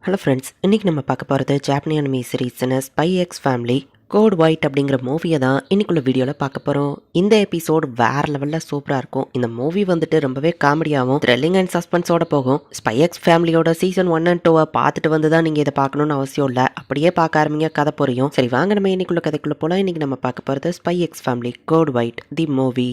Hello friends, இன்றைக்கி நம்ம பார்க்க போகிறது ஜாப்பனி அனிமி சீரீஸ்னு Spy X family code White அப்படிங்கிற மூவியை தான் இன்னைக்குள்ள வீடியோவில் பார்க்க போகிறோம். இந்த எபிசோடு வேறு லெவலில் சூப்பராக இருக்கும். இந்த மூவி வந்துட்டு ரொம்பவே காமெடியாகவும் த்ரில்லிங் அண்ட் சஸ்பென்ஸோட போகும். ஸ்பை எக்ஸ் ஃபேமிலியோட சீசன் 1 and 2 பார்த்துட்டு வந்து தான் நீங்கள் இதை பார்க்கணுன்னு அவசியம் இல்லை. அப்படியே பார்க்க ஆரம்பிங்க, கதை புரியும். சரி வாங்க நம்ம இன்னைக்குள்ள கதைக்குள்ளே போகலாம். இன்றைக்கி நம்ம பார்க்க போகிறது spy X family code white the movie.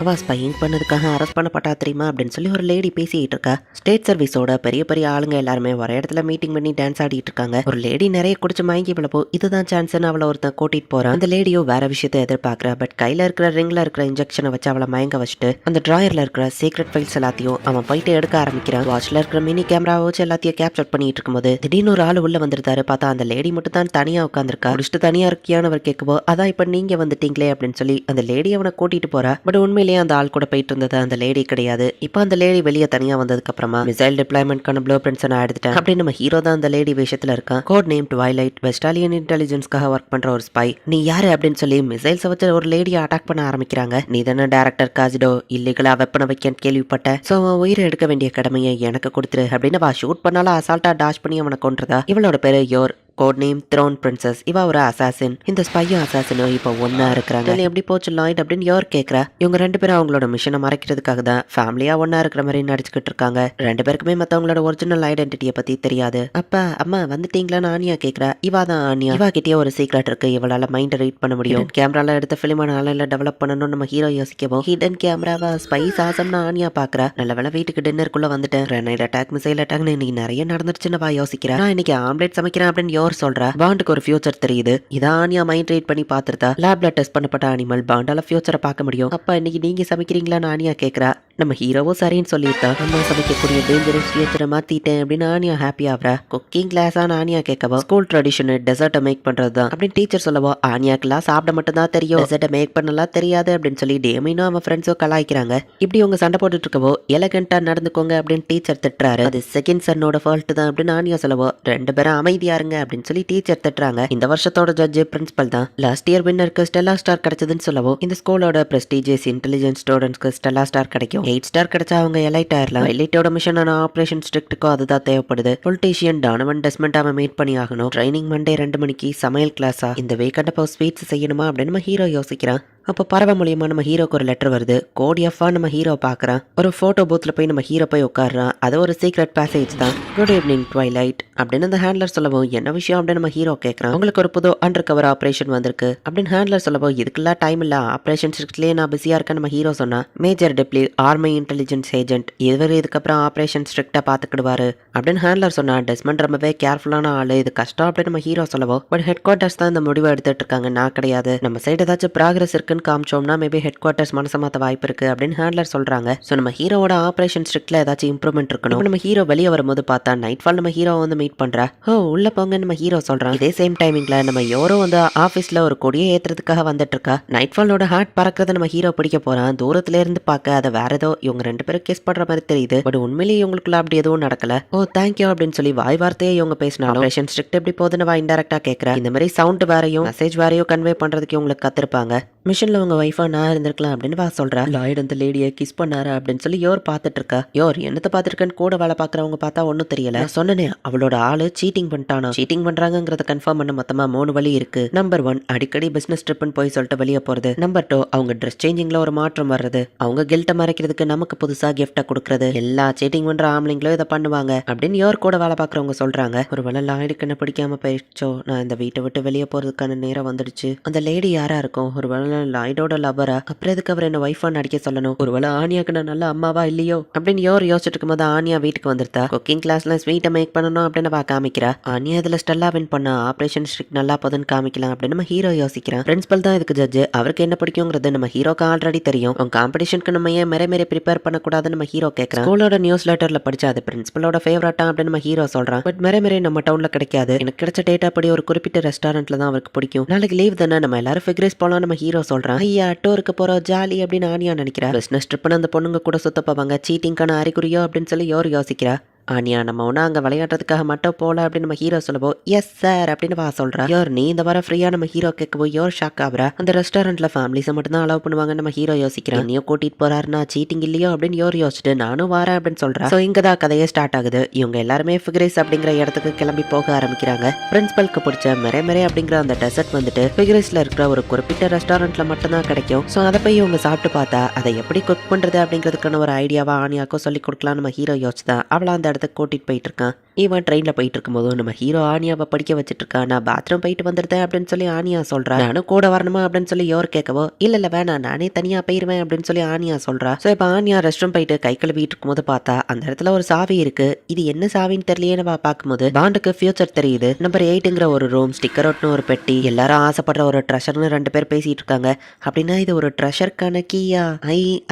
அவள் ஸ்பையிங் பண்ணதுக்காக அரெஸ்ட் பண்ணப்பட்டா தெரியுமா அப்படின்னு சொல்லி ஒரு லேடி பேசிக்கிட்டு இருக்கா. ஸ்டேட் சர்வீஸோட பெரிய பெரிய ஆளுங்க எல்லாருமே ஒரே இடத்துல மீட்டிங் பண்ணி டான்ஸ் ஆடிட்டு இருக்காங்க. ஒரு லேடி நிறைய குடிச்சு மயங்கி விழப்போ இதுதான் சான்ஸ்னு அவளை ஒருத்தன் கூட்டிட்டு போறான். அந்த லேடியோ வேற விஷயத்தை எதிர்பார்க்கறா. பட் கையில இருக்கிற ரிங்ல இருக்கிற இன்ஜெக்ஷனை வச்சு அவளை மயங்க வச்சுட்டு அந்த டிராயர்ல இருக்கிற சீக்ரெட் ஃபைல்ஸ் எல்லாத்தையும் அவன் போயிட்டு எடுக்க ஆரம்பிக்கிறான். வாட்ச்ல இருக்கிற மினி கேமரா வச்சு எல்லாத்தையும் கேப்சர் பண்ணிட்டு இருக்கும்போது திடீர்னு ஒரு ஆள் உள்ள வந்துருந்தாரு. பார்த்தா அந்த லேடி மட்டும் தான் தனியா உட்காந்துருக்கா. முடிச்சுட்டு தனியா இருக்கியான்னு அவர் கேட்கவோ அதான் இப்ப நீங்க வந்துட்டீங்களே அப்படின்னு சொல்லி அந்த லேடி அவனை கூட்டிட்டு போறா. பட் உண்மையிலேயே அந்த ஆள் கூட போயிட்டு இருந்தது அந்த லேடி கிடையாது. இப்போ அந்த லேடி வெளியே தனியா வந்ததுக்கு அப்புறமா மிசைல் டிப்ளாய்மெண்ட்கான ப்ளூ பிரிண்ட்ஸ் நான் எடுத்துட்டேன் அப்படின்னு நம்ம ஹீரோ தான் அந்த லேடி விஷயத்துல இருக்கான். கோட் நேம் ட்வைலைட், வெஸ்டாலியன் இன்டெலிஜென்ஸ்க்காக ஒர்க் பண்ற ஒரு ஸ்பை. நீ யாரு அப்படின்னு சொல்லி மிசைல்ஸ் வச்சு ஒரு லேடியை அட்டாக் பண்ண ஆரம்பிக்கிறாங்க. நீ தானே டைரக்டர் காசிடோ, இல்லீகலா வெப்பனை வைக்க கேள்விப்பட்ட. சோ அவன் உயிரை எடுக்க வேண்டிய கடமையை எனக்கு கொடுத்துரு அப்படின்னு அவ ஷூட் பண்ணாலும் அசால்ட்டா டாஷ் பண்ணி அவனை கொன்றதா. இவளோட பேரு Yor, code name thorn princess. இவ ஒரு அசாசின். இந்த ஸ்பையும் அசாசினும் இப்போ ஒன்னா இருக்கிறாங்க. எப்படி போச்சு லாய்ட் அப்படின்னு யோர் கேட்கறா. இவங்க ரெண்டு பேரும் அவங்களோட மிஷனை மறைக்கிறதுக்காக தான் ஃபேமிலியா ஒன்னா இருக்கிற மாதிரி நடிச்சுக்கிட்டு இருக்காங்க. ரெண்டு பேருக்குமே மத்தவங்களோட ஒரிஜினல் ஐடென்டிட்டியை பத்தி தெரியாது. அப்பா அம்மா வந்துட்டீங்களான்னு ஆனியா கேட்கறா. இவா தான் ஆனியா. இவா கிட்டே ஒரு சீக்ரெட் இருக்கு. இவளால மைண்டை ரீட் பண்ண முடியும். கேமரால எடுத்த பிலிமான ஆன்லைன்ல டெவலப் பண்ணணும்னு நம்ம ஹீரோ யோசிக்கவும் ஹிடன் கேமராவா ஸ்பை சாசம்னு ஆனியா பாக்குறா. நல்ல வேலை வீட்டுக்கு டின்னருக்குள்ள வந்துட்டேன். ரெனைட் அட்டாக், மிசைல் அட்டாக்னு இன்னைக்கு நிறைய நடந்துருச்சுன்னு வா யோசிக்கிறா. நான் இன்னைக்கு ஆம்லேட் சமைக்கிறேன் அப்படின்னு சொல்றா. பாண்டுக்கு ஒரு ஃபியூச்சர் தெரியுது. இதான் ஆனியா மைண்ட் ரீட் பண்ணி பார்த்துருத்தா. லேப்ல டெஸ்ட் பண்ணப்பட்ட அனிமல் பாண்டால ஃபியூச்சரை பார்க்க முடியும். அப்பா இன்னைக்கு நீங்க சமைக்கிறீங்களான்னு ஆனியா கேட்கறா. நம்ம ஹீரோவும் சரின்னு சொல்லியிருந்தா. அம்மா சமைக்கக்கூடிய டேஞ்சரஸ் ஃபியூச்சரை மாத்திட்டேன் அப்படின்னு ஆனியா ஹாப்பி ஆகுறா. குக்கிங் கிளாஸான ஆனியா கேட்கவா. ஸ்கூல் ட்ரெடிஷன் டெசர்ட்டை மேக் பண்றது தான் அப்படின்னு டீச்சர் சொல்லவோ ஆனியாக்கெல்லாம் சாப்பிட மட்டும் தான் தெரியும், டெசர்ட்டை மேக் பண்ணலாம் தெரியாது அப்படின்னு சொல்லி டேமினும் அவன் ஃப்ரெண்ட்ஸும் கலாய்க்கிறாங்க. இப்படி உங்க சண்டை போட்டுட்டு இருக்கவோ எலகண்டா நடந்துக்கோங்க அப்படின்னு டீச்சர் திட்டுறாரு. அது செகண்ட் சன்னோட ஃபால்ட் தான் அப்படின்னு ஆனியா சொல்லவோ ரெண்டு பேரும் அமைதியா இருங்க அப்படின்னு சொல்லி டீச்சர் திட்டுறாங்க. இந்த வருஷத்தோட ஜட்ஜ் பிரின்சிபல் தான். லாஸ்ட் இயர் வின்னருக்கு ஸ்டெல்லா ஸ்டார் கிடைச்சதுன்னு சொல்லவோ இந்த ஸ்கூலோட பிரஸ்டீஜியஸ் இன்டெலிஜென்ஸ் ஸ்டூடெண்ட்ஸ்க்கு ஸ்டெல்லா ஸ்டார் கிடைக்கும். 8 ஸ்டார் கிடைச்சா அவங்க எலைட் ஆயிரலாம். எலைட்டோட மிஷனான ஆபரேஷன் ஸ்ட்ரிக்ட்டுக்கும் அதுதான் தேவைப்படுது. பொலிட்டீஷியன் டானவன் டெஸ்மெண்ட் அவன் மீட் பண்ணி ஆகணும். ட்ரைனிங் மண்டே 2 மணிக்கு சமையல் கிளாஸா. இந்த வீக்கெண்ட் அப்போ ஸ்வீட்ஸ் செய்யணுமா அப்படின்னு நம்ம ஹீரோ யோசிக்கிறான். அப்போ பறவை மூலியமா நம்ம ஹீரோக்கு ஒரு லெட்டர் வருது. கோட் எஃபா நம்ம ஹீரோ பார்க்குறான். ஒரு ஃபோட்டோ பூத்தில் போய் நம்ம ஹீரோ போய் உட்காடுறான். அது ஒரு சீக்ரெட் பேசேஜ் தான். குட் ஈவினிங் ட்வைலைட் அப்படின்னு அந்த ஹேண்ட்லர் சொல்லவும் என்ன விஷயம் அப்படின்னு நம்ம ஹீரோ கேட்குறான். உங்களுக்கு ஒரு புது அண்டர் கவர் ஆப்ரேஷன் வந்திருக்கு அப்படின்னு ஹேண்ட்லர் சொல்லவும் இதுக்கெல்லாம் டைம் இல்லை, ஆப்ரேஷன் ஸ்ட்ரிக்ட்லேயே நான் பிஸியாக இருக்கேன் நம்ம ஹீரோ சொன்னா. மேஜர் டெப்லி ஆர்மி இன்டெலிஜென்ஸ் ஏஜென்ட், இவர் இதுக்கப்புறம் ஆப்ரேஷன் ஸ்ட்ரிக்டாக பார்த்துக்கிடுவாரு அப்படின்னு ஹேண்ட்லர் சொன்னா. டெஸ்மண்ட் ரொம்பவே கேர்ஃபுல்லான ஆளு, இது கஷ்டம் அப்படின்னு நம்ம ஹீரோ சொல்லவும் பட் ஹெட் குவார்ட்டர்ஸ் தான் இந்த முடிவை எடுத்துட்டு இருக்காங்க, நான் கிடையாது. நம்ம சைடு ஏதாச்சும் ப்ராக்ரஸ் இருக்குன்னு காமிச்சோம்னா மேபி ஹெட் குவார்ட்டர்ஸ் மனசு மாத்த வாய்ப்பு இருக்கு அப்படின்னு ஹேண்ட்லர் சொல்றாங்க. சோ நம்ம ஹீரோவோட ஆபரேஷன் ஸ்ட்ரிக்ட்ல ஏதாச்சும் இம்ப்ரூவ்மெண்ட் இருக்கணும். நம்ம ஹீரோ வெளியே வரும்போது பார்த்தா நைட் ஃபால் நம்ம ஹீரோ வந்து மீட் பண்றா. ஓ உள்ள போங்க நம்ம ஹீரோ சொல்றான். இதே சேம் டைமிங்ல நம்ம யோரோ வந்து ஆபீஸ்ல ஒரு கொடியை ஏத்துறதுக்காக வந்துட்டு இருக்கா. நைட் ஃபாலோட ஹார்ட் பறக்கிறத நம்ம ஹீரோ பிடிக்க போறான். தூரத்துல இருந்து பார்க்க அதை வேற ஏதோ இவங்க ரெண்டு பேரும் கிஸ் பண்ற மாதிரி தெரியுது. பட் உண்மையிலேயே இவங்களுக்குள்ள அப்படி எதுவும் நடக்கல. ஓ தேங்க்யூ அப்படின்னு சொல்லி வாய் வார்த்தையே இவங்க பேசினாலும் ஆபரேஷன் ஸ்ட்ரிக்ட் எப்படி போகுதுன்னு வா இன்டெரக்டா கேட்கறா. இந்த மாதிரி சவுண்ட் வேறையும் மெசேஜ் வேறையும் கன்வே பண்றதுக்கு இவங்களுக்கு கத்திருப்பாங்க. மிஷன்ல உங்க வைஃபா நான் இருந்திருக்கலாம் அப்படின்னு வா சொல்றா. லாய்டு அந்த லேடியை கிஸ் பண்ணாரு அப்படின்னு சொல்லி யோர் பார்த்துட்டு இருக்கா. யோர் என்னத்தை பார்த்துருக்கேன்னு கூட வேலை பார்க்குறவங்க பார்த்தா ஒன்றும் தெரியல. சொன்னனே அவளோட ஆளு சீட்டிங் பண்ணிட்டானா. சீட்டிங் பண்றாங்கிறத கன்ஃபார்ம் பண்ண மொத்தமா 3 வழி இருக்கு. நம்பர் 1 அடிக்கடி பிசினஸ் ட்ரிப்னு போய் சொல்லிட்டு வெளியே போறது. நம்பர் 2 அவங்க ட்ரெஸ் சேஞ்சிங்ல ஒரு மாற்றம் வர்றது. அவங்க கில்ட்ட மறைக்கிறதுக்கு நமக்கு புதுசா கிஃப்டா கொடுக்கறது. எல்லா சீட்டிங் பண்ற ஆம்பளைங்களும் இதை பண்ணுவாங்க அப்படின்னு யோர் கூட வேலை பார்க்குறவங்க சொல்றாங்க. ஒரு வேலை லாய்டுக்கு என்ன பிடிக்காம போயிடுச்சோ, நான் இந்த வீட்டை விட்டு வெளியே போறதுக்கான நேரம் வந்துடுச்சு. அந்த லேடி யாரா இருக்கும், ஒரு வேலை லாய்டோட லவரா, அப்புறம் எதுக்கு அவர் என்ன வைஃபா நடிக்க சொல்லணும். ஒருவேளை ஆனியாக்கு நான் நல்ல அம்மாவா இல்லையோ அப்படின்னு யோசிச்சுட்டு இருக்கும்போது ஆனியா வீட்டுக்கு வந்துருத்தா. குக்கிங் கிளாஸ்ல ஸ்வீட்டை மேக் பண்ணணும் அப்படின்னு வா காமிக்கிறா. ஆனியா இதுல ஸ்டெல்லா வின் பண்ண ஆபரேஷன் ஸ்ட்ரிக்ட் நல்லா போதுன்னு காமிக்கலாம் அப்படின்னு நம்ம ஹீரோ யோசிக்கிறான். பிரின்சிபல் தான் இதுக்கு ஜட்ஜ், அவருக்கு என்ன பிடிக்குங்கிறது நம்ம ஹீரோக்கு ஆல்ரெடி தெரியும். உங்க காம்படிஷனுக்கு நம்ம ஏன் மேலே ப்ரிப்பேர் பண்ணக்கூடாதுன்னு நம்ம ஹீரோ கேட்கறான். ஸ்கூலோட நியூஸ் லெட்டர்ல படிச்சா அது பிரின்சிபலோட ஃபேவரட்டா அப்படின்னு நம்ம ஹீரோ சொல்றான். பட் மேலே நம்ம டவுன்ல கிடைக்காது. எனக்கு கிடைச்ச டேட்டா படி ஒரு குறிப்பிட்ட ரெஸ்டாரண்ட்ல தான் அவருக்கு பிடிக்கும். நாளைக்கு லீவ் தானே, நம்ம எல்லாரும் ஃபிக்ரேஸ் போலாம் நம்ம ஹீரோ சொல்றான். ஐயா டூருக்கு போறோம் ஜாலி அப்படின்னு ஆனியா நினைக்கிறா. பிசினஸ் ட்ரிப்னு அந்த பொண்ணுங்க கூட சுத்த போவாங்க, சீட்டிங்கான அறிகுறியோ அப்படின்னு சொல்லி யோசிக்கிறா. ஆனியா நம்ம ஒன்றும் அங்கே விளையாடுறதுக்காக மட்டும் போல அப்படின்னு நம்ம ஹீரோ சொல்லவோ எஸ் சார் அப்படின்னு வா சொல்றா. யோர் நீ இந்த வாரம் ஃப்ரீயா நம்ம ஹீரோ கேட்கவோ யோர் ஷாக் ஆகுறா. அந்த ரெஸ்டாரண்ட்ல ஃபேமிலிஸை மட்டும் தான் அலோவ் பண்ணுவாங்க நம்ம ஹீரோ யோசிக்கிறேன். என்னையோ கூட்டிட்டு போறாருன்னா சீட்டிங் இல்லையோ அப்படின்னு யோர் யோசிச்சுட்டு நானும் வரேன் அப்படின்னு சொல்றா. ஸோ இங்க தான் கதையே ஸ்டார்ட் ஆகுது. இவங்க எல்லாருமே ஃபிகரிஸ் அப்படிங்கிற இடத்துக்கு கிளம்பி போக ஆரம்பிக்கிறாங்க. பிரின்சிபலுக்கு பிடிச்ச மெரே அப்படிங்கிற அந்த டெசர்ட் வந்துட்டு ஃபிகரிஸ்ல இருக்கிற ஒரு குறிப்பிட்ட ரெஸ்டாரண்ட்ல மட்டும் தான் கிடைக்கும். ஸோ அதை போய் இவங்க சாப்பிட்டு பார்த்தா அதை எப்படி குக் பண்றது அப்படிங்கிறதுக்கான ஒரு ஐடியாவா ஆனியாக்கும் சொல்லி கொடுக்கலாம் நம்ம ஹீரோ யோசிச்சுதான் அவளை அந்த இடத்துக்கு கூட்டிட்டு போயிட்டு இருக்கான். இவன் ட்ரெயினில் போயிட்டு இருக்கும்போது நம்ம ஹீரோ ஆனியாவை படிக்க வச்சுட்டு இருக்கா. நான் பாத்ரூம் போயிட்டு வந்துருந்தேன் அப்படின்னு சொல்லி ஆனியா சொல்றா. நானும் கூட வரணுமா அப்படின்னு சொல்லி யோர் கேட்கவோ இல்ல வேணாம் நானே தனியா போயிருவேன் அப்படின்னு சொல்லி ஆனியா சொல்றா. ஸோ இப்போ ஆனியா ரெஸ்ட் ரூம் போயிட்டு கை கழுவிட்டு இருக்கும்போது பார்த்தா அந்த இடத்துல ஒரு சாவி இருக்கு. இது என்ன சாவின்னு தெரியலையே நம்ம பார்க்கும்போது பாண்டுக்கு ஃபியூச்சர் தெரியுது. நம்பர் 8ங்கிற ஒரு ரூம், ஸ்டிக்கர் ஒட்டுன ஒரு பெட்டி, எல்லாரும் ஆசைப்படுற ஒரு ட்ரெஷர்னு 2 பேர் பேசிட்டு இருக்காங்க. அப்படின்னா இது ஒரு ட்ரெஷருக்கான கீயா?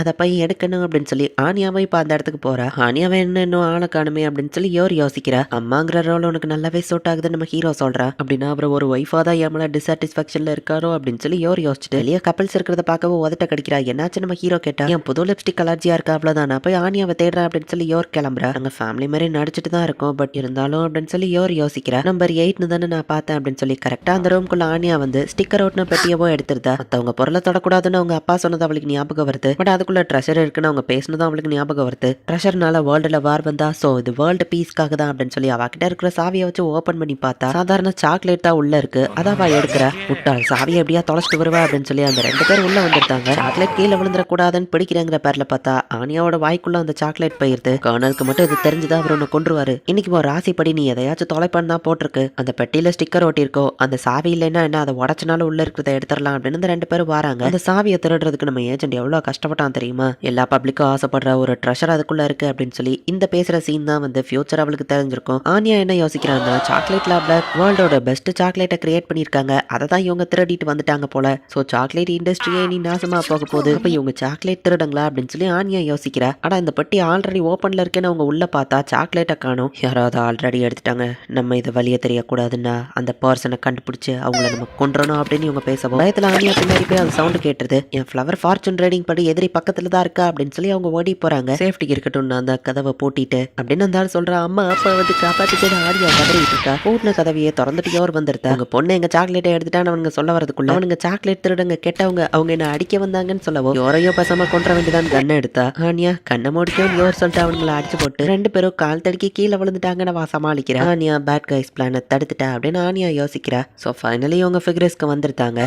அதை போய் எடுக்கணும் அப்படின்னு சொல்லி ஆனியாவை இப்போ அந்த இடத்துக்கு போறா. ஆனியாவை இன்னும் ஆளை காணுமே அப்படின்னு சொல்லி யோர் யோசிக்கிறா. அம்மாங்கிற ரோல் உனக்கு நல்லாவே சூட் ஆகுதுன்னு நம்ம ஹீரோ சொல்றா. அப்படின்னா அவர் ஒரு ஒய்ஃபா தான் ஏமலா டிசாட்டிஸ்பாக்சன்ல இருக்காரோ அப்படின்னு சொல்லி யோர் யோசிச்சுட்டு வெளியே கப்பல்ஸ் இருக்கிறத பார்க்கவோ உதட்ட கடிக்கிறா. என்னாச்சு நம்ம ஹீரோ கேட்டா என் புது லிப்ஸ்டிக் அலர்ஜியா இருக்கா அவ்வளவுதான் நான் போய் ஆனியாவை தேடுறேன் அப்படின்னு சொல்லி யோர் கிளம்புறா. நாங்க ஃபேமிலி மாதிரி நடிச்சுட்டு தான் இருக்கோம் பட் இருந்தாலும் அப்படின்னு சொல்லி யோர் யோசிக்கிறா. நம்பர் 8 தானே நான் பார்த்தேன் அப்படின்னு சொல்லி கரெக்டா அந்த ரூம்குள்ள ஆனியா வந்து ஸ்டிக்கர் ஓட்டுன பெட்டியவோ எடுத்துருதா. மத்தவங்க பொருளை தொடக்கூடாதுன்னு அவங்க அப்பா சொன்னது அவளுக்கு ஞாபகம் வருது. பட் அதுக்குள்ள ட்ரெஷர் இருக்குன்னு அவங்க பேசினதும் அவளுக்கு ஞாபகம் வருது. ட்ரெஷர்னால வேர்ல்டுல வார் வந்தா சோ இது வேர்ல்டு பீஸ்க்காக தான் அப்படின்னு சொல்லி அவகிட்ட இருக்கிற சாவியை வச்சு ஓபன் பண்ணி பார்த்தா சாதாரண சாக்லேட் தான் உள்ள இருக்கு. அதாவா எடுக்கிறா. முட்டாள் சாவியை எப்படியா தொலைச்சிட்டு வருவா அப்படின்னு சொல்லி அந்த 2 பேர் உள்ள வந்துருந்தாங்க. சாக்லேட் கீழே விழுந்துடக்கூடாதுன்னு பிடிக்கிறேங்கிற பேர்ல பார்த்தா ஆனியாவோட வாய்க்குள்ள அந்த சாக்லேட் போயிருது. கர்னலுக்கு மட்டும் இது தெரிஞ்சுதான் அவர் ஒன்னு கொண்டுருவாரு. இன்னைக்கு ஒரு ராசிப்படி நீ எதையாச்சும் தொலைப்பான்னு தான் போட்டிருக்கு. அந்த பெட்டியில ஸ்டிக்கர் ஒட்டியிருக்கோ அந்த சாவி இல்லைன்னா என்ன அதை உடச்சினாலும் உள்ள இருக்கிறத எடுத்துடலாம் அப்படின்னு இந்த 2 பேரும் வராங்க. அந்த சாவியை திருடுறதுக்கு நம்ம ஏஜென்ட் எவ்வளவு கஷ்டப்பட்டான் தெரியுமா? எல்லா பப்ளிக்கும் ஆசைப்படுற ஒரு ட்ரெஷர் அதுக்குள்ள இருக்கு அப்படின்னு சொல்லி இந்த பேசுற சீன் தான் வந்து ஃபியூச்சர் அவளுக்கு தெரிஞ்சிருக்கும். ஆனியா என்ன யோசிக்கிறான்னா சாக்லேட் லேப்ல வேர்ல்டோட பெஸ்ட் சாக்லேட்டை கிரியேட் பண்ணிருக்காங்க. அதை தான் இவங்க திருடிட்டு வந்துட்டாங்க போல. சோ சாக்லேட் இண்டஸ்ட்ரியே நீ நாசமா போக போகுது. அப்ப இவங்க சாக்லேட் திருடுங்களா அப்படின்னு சொல்லி ஆனியா யோசிக்கிறா. ஆனா இந்த பெட்டி ஆல்ரெடி ஓப்பன்ல இருக்கேன்னு அவங்க உள்ள பார்த்தா சாக்லேட்டை காணும். யாராவது ஆல்ரெடி எடுத்துட்டாங்க. நம்ம இதை வழியே தெரியக்கூடாதுன்னா அந்த பர்சனை கண்டுபிடிச்சு அவங்கள நம்ம கொன்றணும் அப்படின்னு இவங்க பேசவும் பயத்துல ஆனியா பின்னாடி போய் அந்த சவுண்ட் கேட்டுருது. என் ஃபிளவர் ஃபார்ச்சூன் ரைடிங் படி எதிரி பக்கத்துல தான் இருக்கா அப்படின்னு சொல்லி அவங்க ஓடி போறாங்க. சேஃப்டிக்கு இருக்கட்டும் நான் அந்த கதவை பூட்டிட்டு அப்படின்னு அந்த ஆள் சொல்றா. அம்மா அப்பா வந்து காப்பாத்திட்டு ஆடியா கதறிட்டு இருக்கா. பூட்டின கதவையே திறந்துட்டு யோர் வந்துருந்தா. அவங்க பொண்ணு எங்க சாக்லேட்டை எடுத்துட்டான்னு அவனுங்க சொல்ல வரதுக்குள்ள அவனுங்க சாக்லேட் திருடுங்க கெட்டவங்க அவங்க என்ன அடிக்க வந்தாங்கன்னு சொல்லவோ யோரையோ பசமா கொன்ற வேண்டியதான் கண்ணை எடுத்தா. ஆனியா கண்ணை முடிக்கும் யோர் சொல்லிட்டு அவனுங்களை அடிச்சு போட்டு 2 பேரும் கால் தடுக்கி கீழே விழுந்துட்டாங்கன்னு வா சமாளிக்கிறா. ஆனியா பேட் கைஸ் பிளான தடுத்துட்டா அப்படின்னு ஆனியா யோசிக்கிறா. சோ ஃபைனலி அவங்க ஃபிகர்ஸ்க்கு வந்துருந்தாங்க.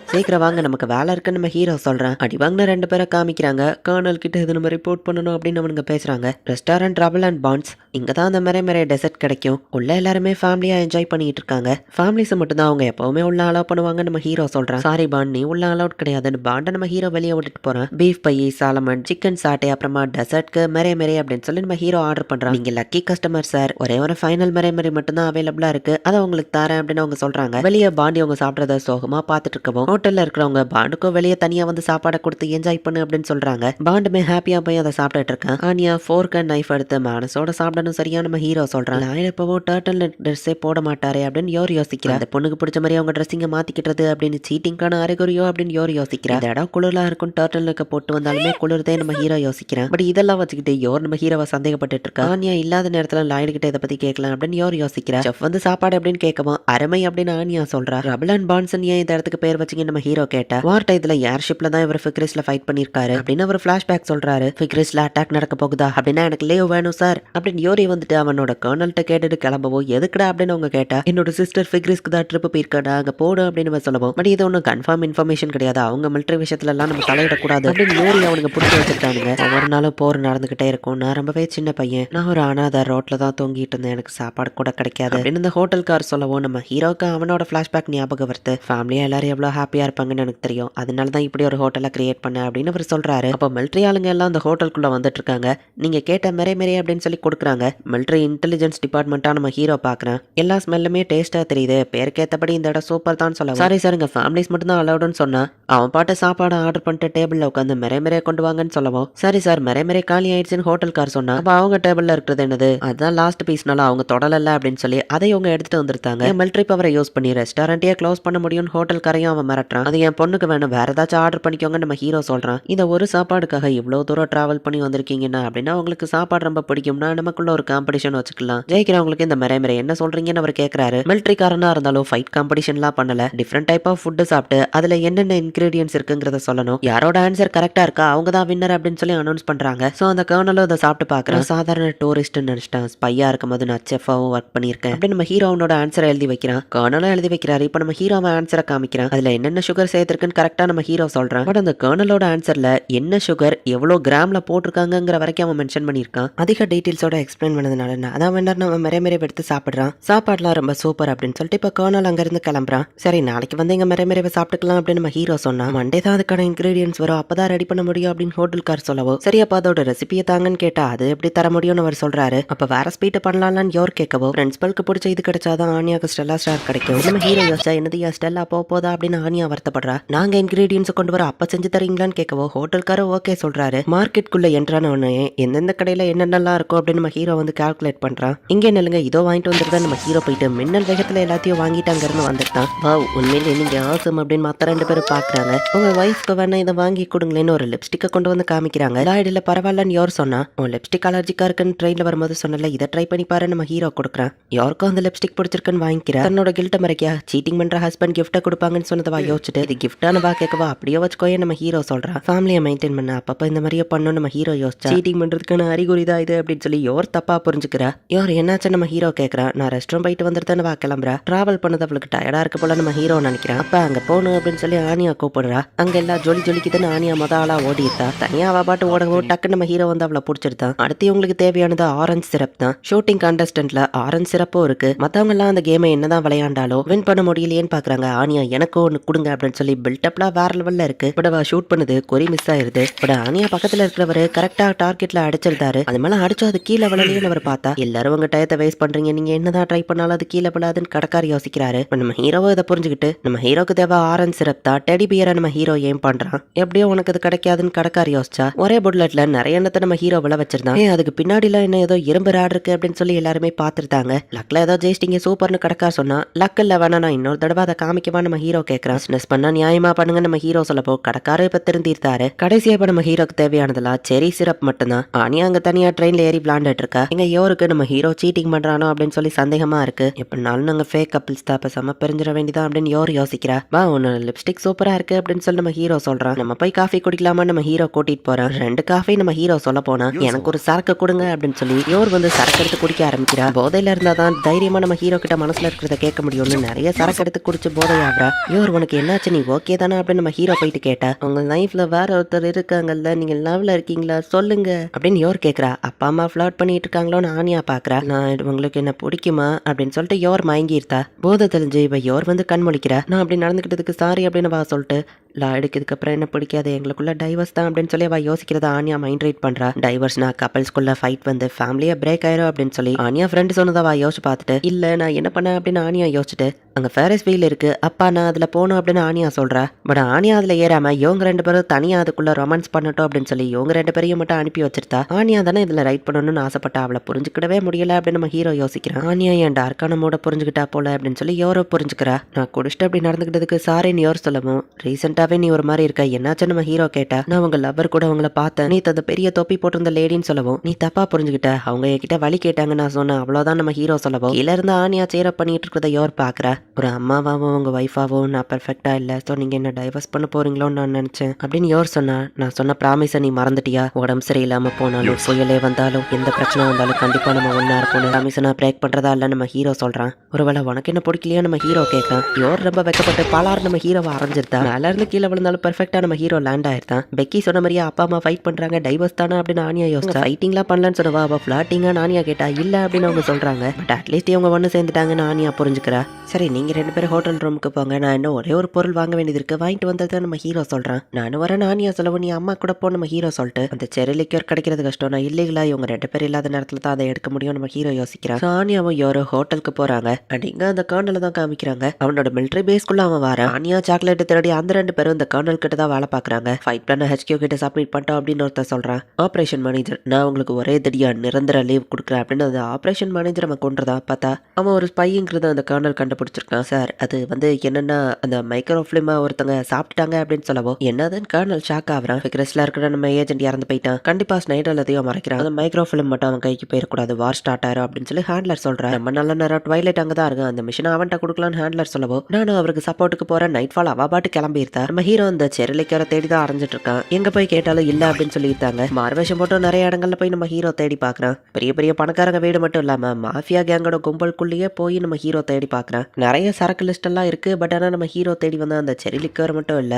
சீக்கிரம் வாங்க நமக்கு வேலை இருக்குன்னு நம்ம ஹீரோ சொல்றான். அடி வாங்கின 2 பேரை காமிக்கிறாங்க. கர்னல் கிட்ட இது நம்ம ரிப்போர்ட் பண்ணணும் அப்படின்னு அவனுங்க பேசுறாங்க. ரெஸ்டாரண்ட் ரபல் அண்ட் பாண்ட்ஸ் இங்க தான் அந்த மெரே டெசர்ட் கிடைக்கும். உள்ள எல்லாருமே ஃபேமிலியா என்ஜாய் பண்ணிட்டு இருக்காங்க. ஃபேமிலிஸ் மட்டும் தான் அவங்க எப்பவுமே உள்ள அலோவ் பண்ணுவாங்க நம்ம ஹீரோ சொல்றான். சாரி பாண்ட் நீ உள்ள அலோட் கிடையாதுன்னு பாண்டை நம்ம ஹீரோ வெளியே விட்டுட்டு போறான். பீஃப் பை, சாலமன், சிக்கன் சாட்டே, அப்புறமா டெசர்ட்க்கு மெரே அப்படின்னு சொல்லி நம்ம ஹீரோ ஆர்டர் பண்றான். நீங்க லக்கி கஸ்டமர் சார், ஒரே ஒரு ஃபைனல் மெரே மட்டும் தான் அவைலபிளா இருக்கு, அதை உங்களுக்கு தரேன் அப்படின்னு அவங்க சொல்றாங்க. வெளியே பாண்டி அவங்க சாப்பிட்றத சோகமா பார்த்துட்டு இருக்கவும் ஹோட்டல்ல இருக்கிறவங்க பாண்டுக்கும் வெளியே தனியா வந்து சாப்பாடை கொடுத்து என்ஜாய் பண்ணு அப்படின்னு சொல்றாங்க. பாண்டுமே ஹாப்பியா போய் அதை சாப்பிட்டுட்டு இருக்கான். ஆனியா ஃபோர்க் அண்ட் நைஃப் எடுத்து மனசோட சாப்பிடணும் சரியா நம்ம ஹீரோ சொல்றான். நான் எப்பவோ டர்ட்டில் ட்ரெஸ்ஸே போட மாட்டாரே அப்படின்னு யோசிக்கிறேன். அந்த பொண்ணுக்கு பிடிச்ச மாதிரி அவங்க ட்ரெஸ்ஸிங்க மாத்திக்கிட்டது அப்படின்னு சீட்டிங்கான அறிகுறியோ அப்படின்னு யோசிக்கிறேன். இந்த இடம் குளிரா இருக்கும், டர்ட்டில் போட்டு வந்தாலுமே குளிர்தே நம்ம ஹீரோ யோசிக்கிறேன். பட் இதெல்லாம் வச்சுக்கிட்டு நம்ம ஹீரோவை சந்தேகப்பட்டு இருக்கா. ஆனியா இல்லாத நேரத்துல லாய்டு கிட்ட இதை பத்தி கேட்கலாம் அப்படின்னு யோசிக்கிறேன். செஃப் வந்து சாப்பாடு அப்படின்னு கேட்கவும் அருமை அப்படின்னு ஆனியா சொல்றா. ரபல் அண்ட் பான்சன் ஏன் இந்த இடத்துக்கு பேர் வச்சுங்க நம்ம ஹீரோ கேட்டா. வார் டைத்துல ஏர்ஷிப்ல தான் இவர் ஃபிக்ரிஸ்ல ஃபைட் பண்ணிருக்காரு அப்படின்னு அவர் பிளாஷ்பேக் சொல்றாரு. ஃபிக்ரிஸ்ல அட்டாக் நடக்க போகுதா அப்படின்னா எனக்கு லேவ் வேணும் சார் அப்படின்னு யோரி வந்துட்டு அவனோட கர்னல்கிட்ட கேட்டுட்டு கிளம்பவோ எதுக்குடா அப்படின்னு அவங்க கேட்டா. என்னோட சிஸ்டர் ஃபிக்ரிஸ்க்கு தான் ட்ரிப் போயிருக்காடா அங்க போடு அப்படின்னு சொல்லவும் பட் இது ஒன்றும் கன்ஃபார்ம் இன்ஃபர்மேஷன் கிடையாது, அவங்க மிலிட்டரி விஷயத்துல எல்லாம் நம்ம தலையிடக்கூடாது அப்படின்னு யோரி அவனுக்கு பிடிச்சி வச்சிருக்கானுங்க. ஒவ்வொரு நாளும் போர் நடந்துகிட்டே இருக்கும். நான் ரொம்பவே சின்ன பையன், நான் ஒரு அனாதை ரோட்ல தான் தொங்கிட்டு இருந்தேன், எனக்கு சாப்பாடு கூட கிடைக்காது அப்படின்னு இந்த ஹோட்டல்கார் சொல்லவும் நம்ம ஹீரோக்கு அவனோட பிளாஷ்பேக் ஞாபகம் வருது. ஃபேமிலியா எல்லாரும் எவ்வளவு ஹாப்பியா இருப்பாங்கன்னு எனக்கு தெரியும், அதனால தான் இப்படி ஒரு ஹோட்டலை கிரியேட் பண்ண அப்படின்னு அவர் சொல்றாரு. அப்போ மிலிட்டரி ஆளுங்க எல்லாம் அந்த ஹோட்டலுக்குள்ள வந்துட்டு இருக்காங்க. நீங்க கேட்ட மெரே அப்படின்னு சொல்லி கொடுக்குறாங்க. மிலிட்டரி இன்டெலிஜென்ஸ் டிபார்ட்மெண்ட்டா நம்ம ஹீரோ பாக்குறேன். எல்லா ஸ்மெல்லுமே டேஸ்டா தெரியுது, பேருக்கேத்தபடி இந்த இடம் சூப்பர் தான் சொல்ல. சாரி சார் இங்க ஃபேமிலிஸ் மட்டும் தான் அலௌடுன்னு சொன்னா அவன் பாட்டு சாப்பாடு ஆர்டர் பண்ணிட்டு டேபிள்ல உட்காந்து மெரே கொண்டு வாங்கன்னு சொல்லவும் சரி சார் மெரே காலி ஆயிடுச்சுன்னு ஹோட்டல்கார் சொன்னா. அப்ப அவங்க டேபிள்ல இருக்கிறது என்னது, அதுதான் லாஸ்ட் பீஸ்னால அவங்க தொடரல அப்படின்னு சொல்லி அதை இவங்க எடுத்துட்டு வந்துருந்தாங்க. மிலிட்டரி பவரை யூஸ் பண்ணி ரெஸ்டாரண்ட்டே க்ளோஸ் பண்ண முடியும் ஹோட்டல்காரையும் அவன் மிரட்ட. காட்டுறான். அது என் பொண்ணுக்கு வேணும், வேற ஏதாச்சும் ஆர்டர் பண்ணிக்கோங்க நம்ம ஹீரோ சொல்றான். இந்த ஒரு சாப்பாடுக்காக இவ்வளவு தூரம் டிராவல் பண்ணி வந்திருக்கீங்கன்னா அப்படின்னா உங்களுக்கு சாப்பாடு ரொம்ப பிடிக்கும்னா நமக்குள்ள ஒரு காம்படிஷன் வச்சுக்கலாம். ஜெயிக்கிறவங்களுக்கு இந்த மேரே என்ன சொல்றீங்கன்னு அவர் கேட்கிறாரு. மிலிட்டரிக்காரனா இருந்தாலும் ஃபைட் காம்படிஷன்லாம் பண்ணல, டிஃப்ரெண்ட் டைப் ஆஃப் ஃபுட்டு சாப்பிட்டு அதுல என்னென்ன இன்கிரீடியன்ஸ் இருக்குங்கிறத சொல்லணும். யாரோட ஆன்சர் கரெக்டா இருக்கா அவங்க தான் வின்னர் அப்படின்னு சொல்லி அனௌன்ஸ் பண்றாங்க. சோ அந்த கர்னலும் அதை சாப்பிட்டு பாக்குறேன். சாதாரண டூரிஸ்ட் நினைச்சிட்டேன், ஸ்பையா இருக்கும்போது நான் செஃபாவும் ஒர்க் பண்ணியிருக்கேன் அப்படின்னு நம்ம ஹீரோனோட ஆன்சரை எழுதி வைக்கிறான். கர்னலும் எழுதி வைக்கிறாரு. இப்போ நம்ம ஹீரோவை ஆன்சரை காமிக்கிறான். அதுல என்னென்ன சுகர் சேர்த்திருக்குன்னு கரெக்டா நம்ம ஹீரோ சொல்றான். பட் அந்த கர்னலோட ஆன்சர்ல என்ன சுகர் எவ்வளவு கிராம்ல போட்டிருக்காங்கிற வரைக்கும் அவன் மென்ஷன் பண்ணியிருக்கான். அதிக டீடைல்ஸோட எக்ஸ்பிளைன் பண்ணதுனால அதான் வின்னர் நம்ம மெரே எடுத்து சாப்பிடுறான். சாப்பாடுலாம் ரொம்ப சூப்பர் அப்படின்னு சொல்லிட்டு இப்போ கர்னல் அங்க இருந்து கிளம்புறான். சரி நாளைக்கு வந்து எங்க மெரேவை சாப்பிட்டுக்கலாம் அப்படின்னு நம்ம ஹீரோ சொன்னா. மண்டே தான் அதுக்கான இன்கிரீடியன்ஸ் வரும், அப்பதான் ரெடி பண்ண முடியும் அப்படின்னு ஹோட்டல்கார் சொல்லவோ, சரி அப்ப அதோட ரெசிபியை தாங்கன்னு கேட்டா அது எப்படி தர முடியும்னு அவர் சொல்றாரு. அப்ப வேற ஸ்பீட் பண்ணலாம்னு யோர் கேட்கவோ, பிரின்சிபலுக்கு பிடிச்ச இது கிடைச்சாதான் ஆனியாக்கு ஸ்டெல்லா ஸ்டார் கிடைக்கும். நம்ம ஹீரோ யோசிச்சா என்னது ஸ்டெல்லா போதா அப்படின்னு ஆனியா வருத்தப்படுறா. நாங்க இன்கிரீடியன்ஸ் கொண்டு வர அப்ப செஞ்சு தரீங்களான்னு கேட்கவோ ஹோட்டல்காரர் ஓகே சொல்றாரு. மார்க்கெட்டுக்குள்ள என்ட்ரான உடனே எந்தெந்த கடையில என்னென்னலாம் இருக்கும் அப்படின்னு நம்ம ஹீரோ வந்து கால்குலேட் பண்றான். இங்கே நெல்லுங்க இதோ வாங்கிட்டு வந்துருந்தா நம்ம ஹீரோ போயிட்டு மின்னல் வேகத்துல எல்லாத்தையும் வாங்கிட்டு அங்க இருந்து வந்துட்டான். வாவ் உண்மையிலே நீங்க ஆசம் அப்படின்னு மத்த ரெண்டு பேரும் பாக்குறாங்க. உங்க வைஃப்க்கு வேணா இதை வாங்கி கொடுங்களேன்னு ஒரு லிப்ஸ்டிக்கை கொண்டு வந்து காமிக்கிறாங்க. லாய்டுல பரவாயில்லன்னு யோர் சொன்னா. உன் லிப்ஸ்டிக் அலர்ஜிக்கா இருக்குன்னு ட்ரெயின்ல வரும்போது சொன்னல, இதை ட்ரை பண்ணி பாரு நம்ம ஹீரோ கொடுக்குறான். யாருக்கும் அந்த லிப்ஸ்டிக் பிடிச்சிருக்குன்னு வாங்கிக்கிறா. தன்னோட கில்ட்ட மறைக்கா சீட்டிங் பண்ற ஹஸ்பண்ட் கிஃப்ட்டை கொடுப்பாங்கன்னு சொன்னதவா யோசிச்சுட்டு இது கிஃப்டான வா கேட்கவா அப்படியே வச்சுக்கோயே நம்ம ஹீரோ சொல்றான். ஃபேமிலியை மெயின்டைன் பண்ண அப்பப்ப இந்த மாதிரியே பண்ணணும் நம்ம ஹீரோ யோசிச்சா. சீட்டிங் பண்றதுக்கான அறிகுறி தான் இது அப்படின்னு சொல்லி யோர் தப்பா புரிஞ்சுக்கிறா. யோர் என்னாச்சு நம்ம ஹீரோ கேட்கறா. நான் ரெஸ்ட் ரூம் போயிட்டு வந்துட்டு வா கிளம்புறா. டிராவல் பண்ணது அவளுக்கு டயர்டா இருக்கு போல நம்ம ஹீரோ நினைக்கிறான். அப்ப அங்க போகணும் அப்படின்னு சொல்லி ஆனியா கூப்பிடுறா. அங்க எல்லாம் ஜொலிக்குதுன்னு ஆனியா மொத ஆளா ஓடிட்டா. தனியா அவ பாட்டு ஓடவோ டக்கு நம்ம ஹீரோ வந்து அவளை பிடிச்சிருந்தான். அடுத்து உங்களுக்கு தேவையானது ஆரஞ்சு சிரப் தான். ஷூட்டிங் கான்டெஸ்டன்ட்ல ஆரஞ்சு சிரப்பும் இருக்கு. மத்தவங்க எல்லாம் அந்த கேமை என்னதான் விளையாண்டாலும் வின் பண்ண முடியலையேன்னு பாக்குறாங்க. ஆனியா எனக்கு ஒன்னு கொடுங்க அப்படின்னு சொல்லி பில்டப்லாம் வேற லெவல்ல இருக்கு. பட் அவ ஷூட் பண்ணது குறி மிஸ் ஆயிருது. பட் ஆனியா பக்கத்துல இருக்கிறவரு கரெக்டா டார்கெட்ல அடிச்சிருந்தாரு. அது மேல அடிச்சா அது கீழே விழலையேன்னு அவர் பார்த்தா. எல்லாரும் உங்க டயத்தை வேஸ்ட் பண்றீங்க, நீங்க என்னதான் ட்ரை பண்ணாலும் அது கீழே விழாதுன்னு கடைக்காரி யோசிக்கிறாரு. நம்ம ஹீரோவை இதை புரிஞ்சுக்கிட்டு நம்ம ஹீரோக்கு தேவை ஆரஞ்சு சிரப் தான். டெடி பியரை நம்ம ஹீரோ ஏன் பண்றான். எப்படியோ உனக்கு அது கிடைக்காதுன்னு கடைக்காரி யோசிச்சா. ஒரே புல்லட்ல நிறைய எண்ணத்தை நம்ம ஹீரோ விழ வச்சிருந்தான். அதுக்கு பின்னாடிலாம் என்ன ஏதோ இரும்பு ராடு இருக்கு அப்படின்னு சொல்லி எல்லாருமே பாத்துருந்தாங்க. லக்ல ஏதோ ஜெயிச்சிங்க சூப்பர்னு கடைக்கார் சொன்னா. லக் இல்ல வேணா நான் இன்னொரு தடவை அதை காமிக்கவா நம்ம ஹீரோ கேட்கறான். பிசினஸ் பண்ணா நியாயமா பண்ணுங்க நம்ம ஹீரோ சொல்லப்போ கடைக்காரு இப்ப திருந்திருத்தாரு. கடைசியா இப்ப நம்ம ஹீரோக்கு தேவையானதெல்லாம் செரி சிரப் மட்டும்தான். ஆனியா அங்க தனியா ட்ரெயின்ல ஏறி விளாண்டுட்டு இருக்கா. எங்க யோருக்கு நம்ம ஹீரோ சீட்டிங் பண்றானோ அப்படின்னு சொல்லி சந்தேகமா இருக்கு. எப்படினாலும் நாங்க ஃபேக் கப்பிள்ஸ் தான், பேசாம பிரிஞ்சிட வேண்டியதான் அப்படின்னு யோர் யோசிக்கிறா. வா உன்னோட லிப்ஸ்டிக் சூப்பரா இருக்கு அப்படின்னு சொல்லி நம்ம ஹீரோ சொல்றான். நம்ம போய் காஃபி குடிக்கலாமா நம்ம ஹீரோ கூட்டிட்டு போறான். 2 காஃபி நம்ம ஹீரோ சொல்ல போனா எனக்கு ஒரு சரக்கு கொடுங்க அப்படின்னு சொல்லி யோர் வந்து சரக்கு எடுத்து குடிக்க ஆரம்பிக்கிறா. போதையில இருந்தாதான் தைரியமா நம்ம ஹீரோ கிட்ட மனசுல இருக்கிறத கேட்க முடியும்னு நிறைய சரக்கு எடுத்து குடிச்சு போதையாகிறா. யோர் உனக்கு என்னாச்சு, நீ ஓகே தானே அப்படின்னு நம்ம ஹீரோ போயிட்டு கேட்டா. உங்க லைஃப்ல வேற ஒருத்தர் இருக்காங்கல்ல, நீங்க லவ்ல இருக்கீங்களா சொல்லுங்க அப்படின்னு யோர் கேக்குறா. அப்பா அம்மா ஃபிளர்ட் பண்ணிட்டு இருக்காங்களோன்னு ஆனியா பாக்குறா. நான் உங்களுக்கு என்ன பிடிக்குமா அப்படின்னு சொல்லிட்டு யோர் மயங்கிருத்தா. போதை தெரிஞ்சு இவ யோர் வந்து கண்மொழிக்கிறா. நான் அப்படி நடந்துக்கிட்டதுக்கு சாரி அப்படின்னு வா சொல்லிட்டு லாய்டுக்கு இதுக்கப்புறம் என்ன பிடிக்காது, எங்களுக்குள்ள டைவர்ஸ் தான் அப்படின்னு சொல்லி அவ யோசிக்கிறத ஆனியா மைண்ட் ரைட் பண்றா. டைவர்ஸ்னா கப்பல்ஸ்குள்ள ஃபைட் வந்து ஃபேமிலியா பிரேக் ஆயிரும் அப்படின்னு சொல்லி ஆனியா ஃப்ரெண்ட் சொன்னதை அவ யோசிச்சு பார்த்துட்டு இல்ல நான் என்ன பண்ணேன் அப்படின்னு ஆனியா யோசிச்சுட்டு அங்க ஃபேரஸ் வீல் இருக்கு அப்பா நான் அதுல போகணும் அப்படின்னு ஆனியா சொல்றா. பட் ஆனியா அதுல ஏறாம இவங்க 2 பேரும் தனியா அதுக்குள்ள ரொமான்ஸ் பண்ணட்டும் அப்படின்னு சொல்லி இவங்க 2 பேரையும் மட்டும் அனுப்பி வச்சிருந்தா. ஆனியா தானே இதுல ரைட் பண்ணணும்னு ஆசைப்பட்டா. அவளை புரிஞ்சுக்கிடவே முடியல அப்படின்னு நம்ம ஹீரோ யோசிக்கிறான். ஆனியா என் டார்க்கான மூட புரிஞ்சுக்கிட்டா போல அப்படின்னு சொல்லி யோரோ புரிஞ்சுக்கிறா. நான் குடிச்சிட்டு அப்படி நடந்துக்கிட்டதுக்கு சாரின்னு யோர் சொல்லவும் ரீசெண்டாவே நீ ஒரு மாதிரி இருக்க என்னாச்சு நம்ம ஹீரோ கேட்டா. நான் உங்க லவர் கூட உங்களை பார்த்தேன், நீ அந்த பெரிய தொப்பி போட்டிருந்த லேடின்னு சொல்லவும் நீ தப்பா புரிஞ்சுக்கிட்ட, அவங்க என்கிட்ட வழி கேட்டாங்க நான் சொன்னேன் அவ்வளவுதான் நம்ம ஹீரோ சொல்லவும் கீழ இருந்து ஆனியா சேர பண்ணிட்டு இருக்கிறத யோர் பாக்குறா. ஒரு அம்மாவாவும் உங்க ஒய்ஃபாவும் நான் பெர்ஃபெக்டா இல்ல, ஸோ நீங்க என்ன டைவர்ஸ் பண்ண போறீங்களோன்னு நான் நினைச்சேன் அப்படின்னு யோர் சொன்னா. நான் சொன்ன ப்ராமிஸை நீ மறந்துட்டியா, உடம்பு சரியில்லாம போனாலும் புயலே வந்தாலும் எந்த பிரச்சனை வந்தாலும் கண்டிப்பா நம்ம ஒன்னா இருப்போம், ப்ராமிஸை நான் பிரேக் பண்றதா இல்ல நம்ம ஹீரோ சொல்றான். ஒருவேளை உனக்கு என்ன பிடிக்கலையா நம்ம ஹீரோ கேட்கறான். யோர் ரொம்ப வெக்கப்பட்டு பாலாறு நம்ம ஹீரோவை அரைஞ்சிருந்தா. மேல இருந்து கீழே விழுந்தாலும் பெர்ஃபெக்டா நம்ம ஹீரோ லேண்ட் ஆயிருந்தான். பெக்கி சொன்ன மாதிரியா அப்பா அம்மா ஃபைட் பண்றாங்க, டைவர்ஸ் தானே அப்படின்னு ஆனியா யோசிச்சா. ஃபைட்டிங்லாம் பண்ணலன்னு சொன்னவா அவ ஃபிளாட்டிங்கா ஆனியா கேட்டா இல்ல அப்படின்னு அவங்க சொல்றாங்க. பட் அட்லீஸ்ட் இவங்க ஒன்று சேர்ந்துட்டாங்கன்னு ஆனியா புரிஞ்சுக்கிறா. சரி நீங்க 2 பேரும் ஹோட்டல் ரூமுக்கு போங்க, நான் இன்னும் ஒரே ஒரு பொருள் வாங்க வேண்டியது இருக்கு, வாங்கிட்டு வந்ததை நம்ம ஹீரோ சொல்றான். நானும் வரேன் ஆனியா சொல்லவும் நீ அம்மா கூட போ நம்ம ஹீரோ சொல்லிட்டு அந்த செரி லிக்யூர் கிடைக்கிறது கஷ்டம், நான் இல்லைங்களா இவங்க 2 பேர் இல்லாத நேரத்துல தான் அதை எடுக்க முடியும் நம்ம ஹீரோ யோசிக்கிறான். ஆனியாவும் யாரோ ஹோட்டலுக்கு போறாங்க. அண்ட் இங்க அந்த கார்னர்ல தான் காமிக்கிறாங்க அவனோட மிலிட்டரி பேஸ்க்குள்ள அவன் வர. ஆனியா சாக்லேட் திருடி அந்த 2 பேரும் இந்த கர்னல் கிட்ட தான் வேலை பார்க்குறாங்க. ஃபைட் பிளான ஹெச்கியூ கிட்ட சப்மிட் பண்ணிட்டோம் அப்படின்னு ஒருத்தர் சொல்கிறான். ஆப்ரேஷன் மேனேஜர், நான் உங்களுக்கு ஒரே தடியா நிரந்தர லீவ் கொடுக்குறேன் அப்படின்னு அந்த ஆப்ரேஷன் மேனேஜர் அவன் கொண்டுறதா பார்த்தா அவன் ஒரு ஸ்பைங்கிறத அந்த கர்னல் கண்டுபிடிச்சிருக்கான். சார் அது வந்து என்னன்னா அந்த மைக்ரோ ஃபிலிமை ஒருத்தங்க சாப்பிட்டுட்டாங்க அப்படின்னு சொல்லவோ என்னதுன்னு கர்னல் ஷாக் ஆகுறான். ஃபிக்ரஸ்ல இருக்கிற நம்ம ஏஜென்ட் இறந்து போயிட்டான். கண்டிப்பா ஸ்னைடர் அதையும் மறைக்கிறான். அந்த மைக்ரோ ஃபிலிம் மட்டும் அவன் கைக்கு போயிடக்கூடாது, வார் ஸ்டார்ட் ஆயிரும் அப்படின்னு சொல்லி ஹேண்ட்லர் சொல்றான். நம்ம நல்ல நேரம் ட்வைலைட் அங்கே தான் இருக்கு, அந்த மிஷினை அவன்கிட்ட கொடுக்கலான்னு ஹேண்ட்லர் சொல்லவோ நானும் அவருக்கு சப்போர்ட்டுக்கு போறேன். நைட் ஃபால் அவ பாட்டு கிளம்பியிருந்தா. நம்ம ஹீரோ இந்த செரிலிக்கரை தேடி தான் அரைஞ்சிட்டு இருக்கான். எங்க போய் கேட்டாலும் இல்ல அப்படின்னு சொல்லியிருந்தாங்க. மார்வேஷம் போட்டு நிறைய இடங்கள்ல போய் நம்ம ஹீரோ தேடி பார்க்கறான். பெரிய பெரிய பணக்காரங்க வீடு மட்டும் இல்லாம மாஃபியா கேங்கோட கும்பலுக்குள்ளேயே போய் நம்ம ஹீரோ தேடி பார்க்கறான். நிறைய சரக்கு லிஸ்ட் எல்லாம் இருக்கு. பட் ஆனா நம்ம ஹீரோ தேடி வந்த அந்த செரிலிக்கர் மட்டும் இல்ல.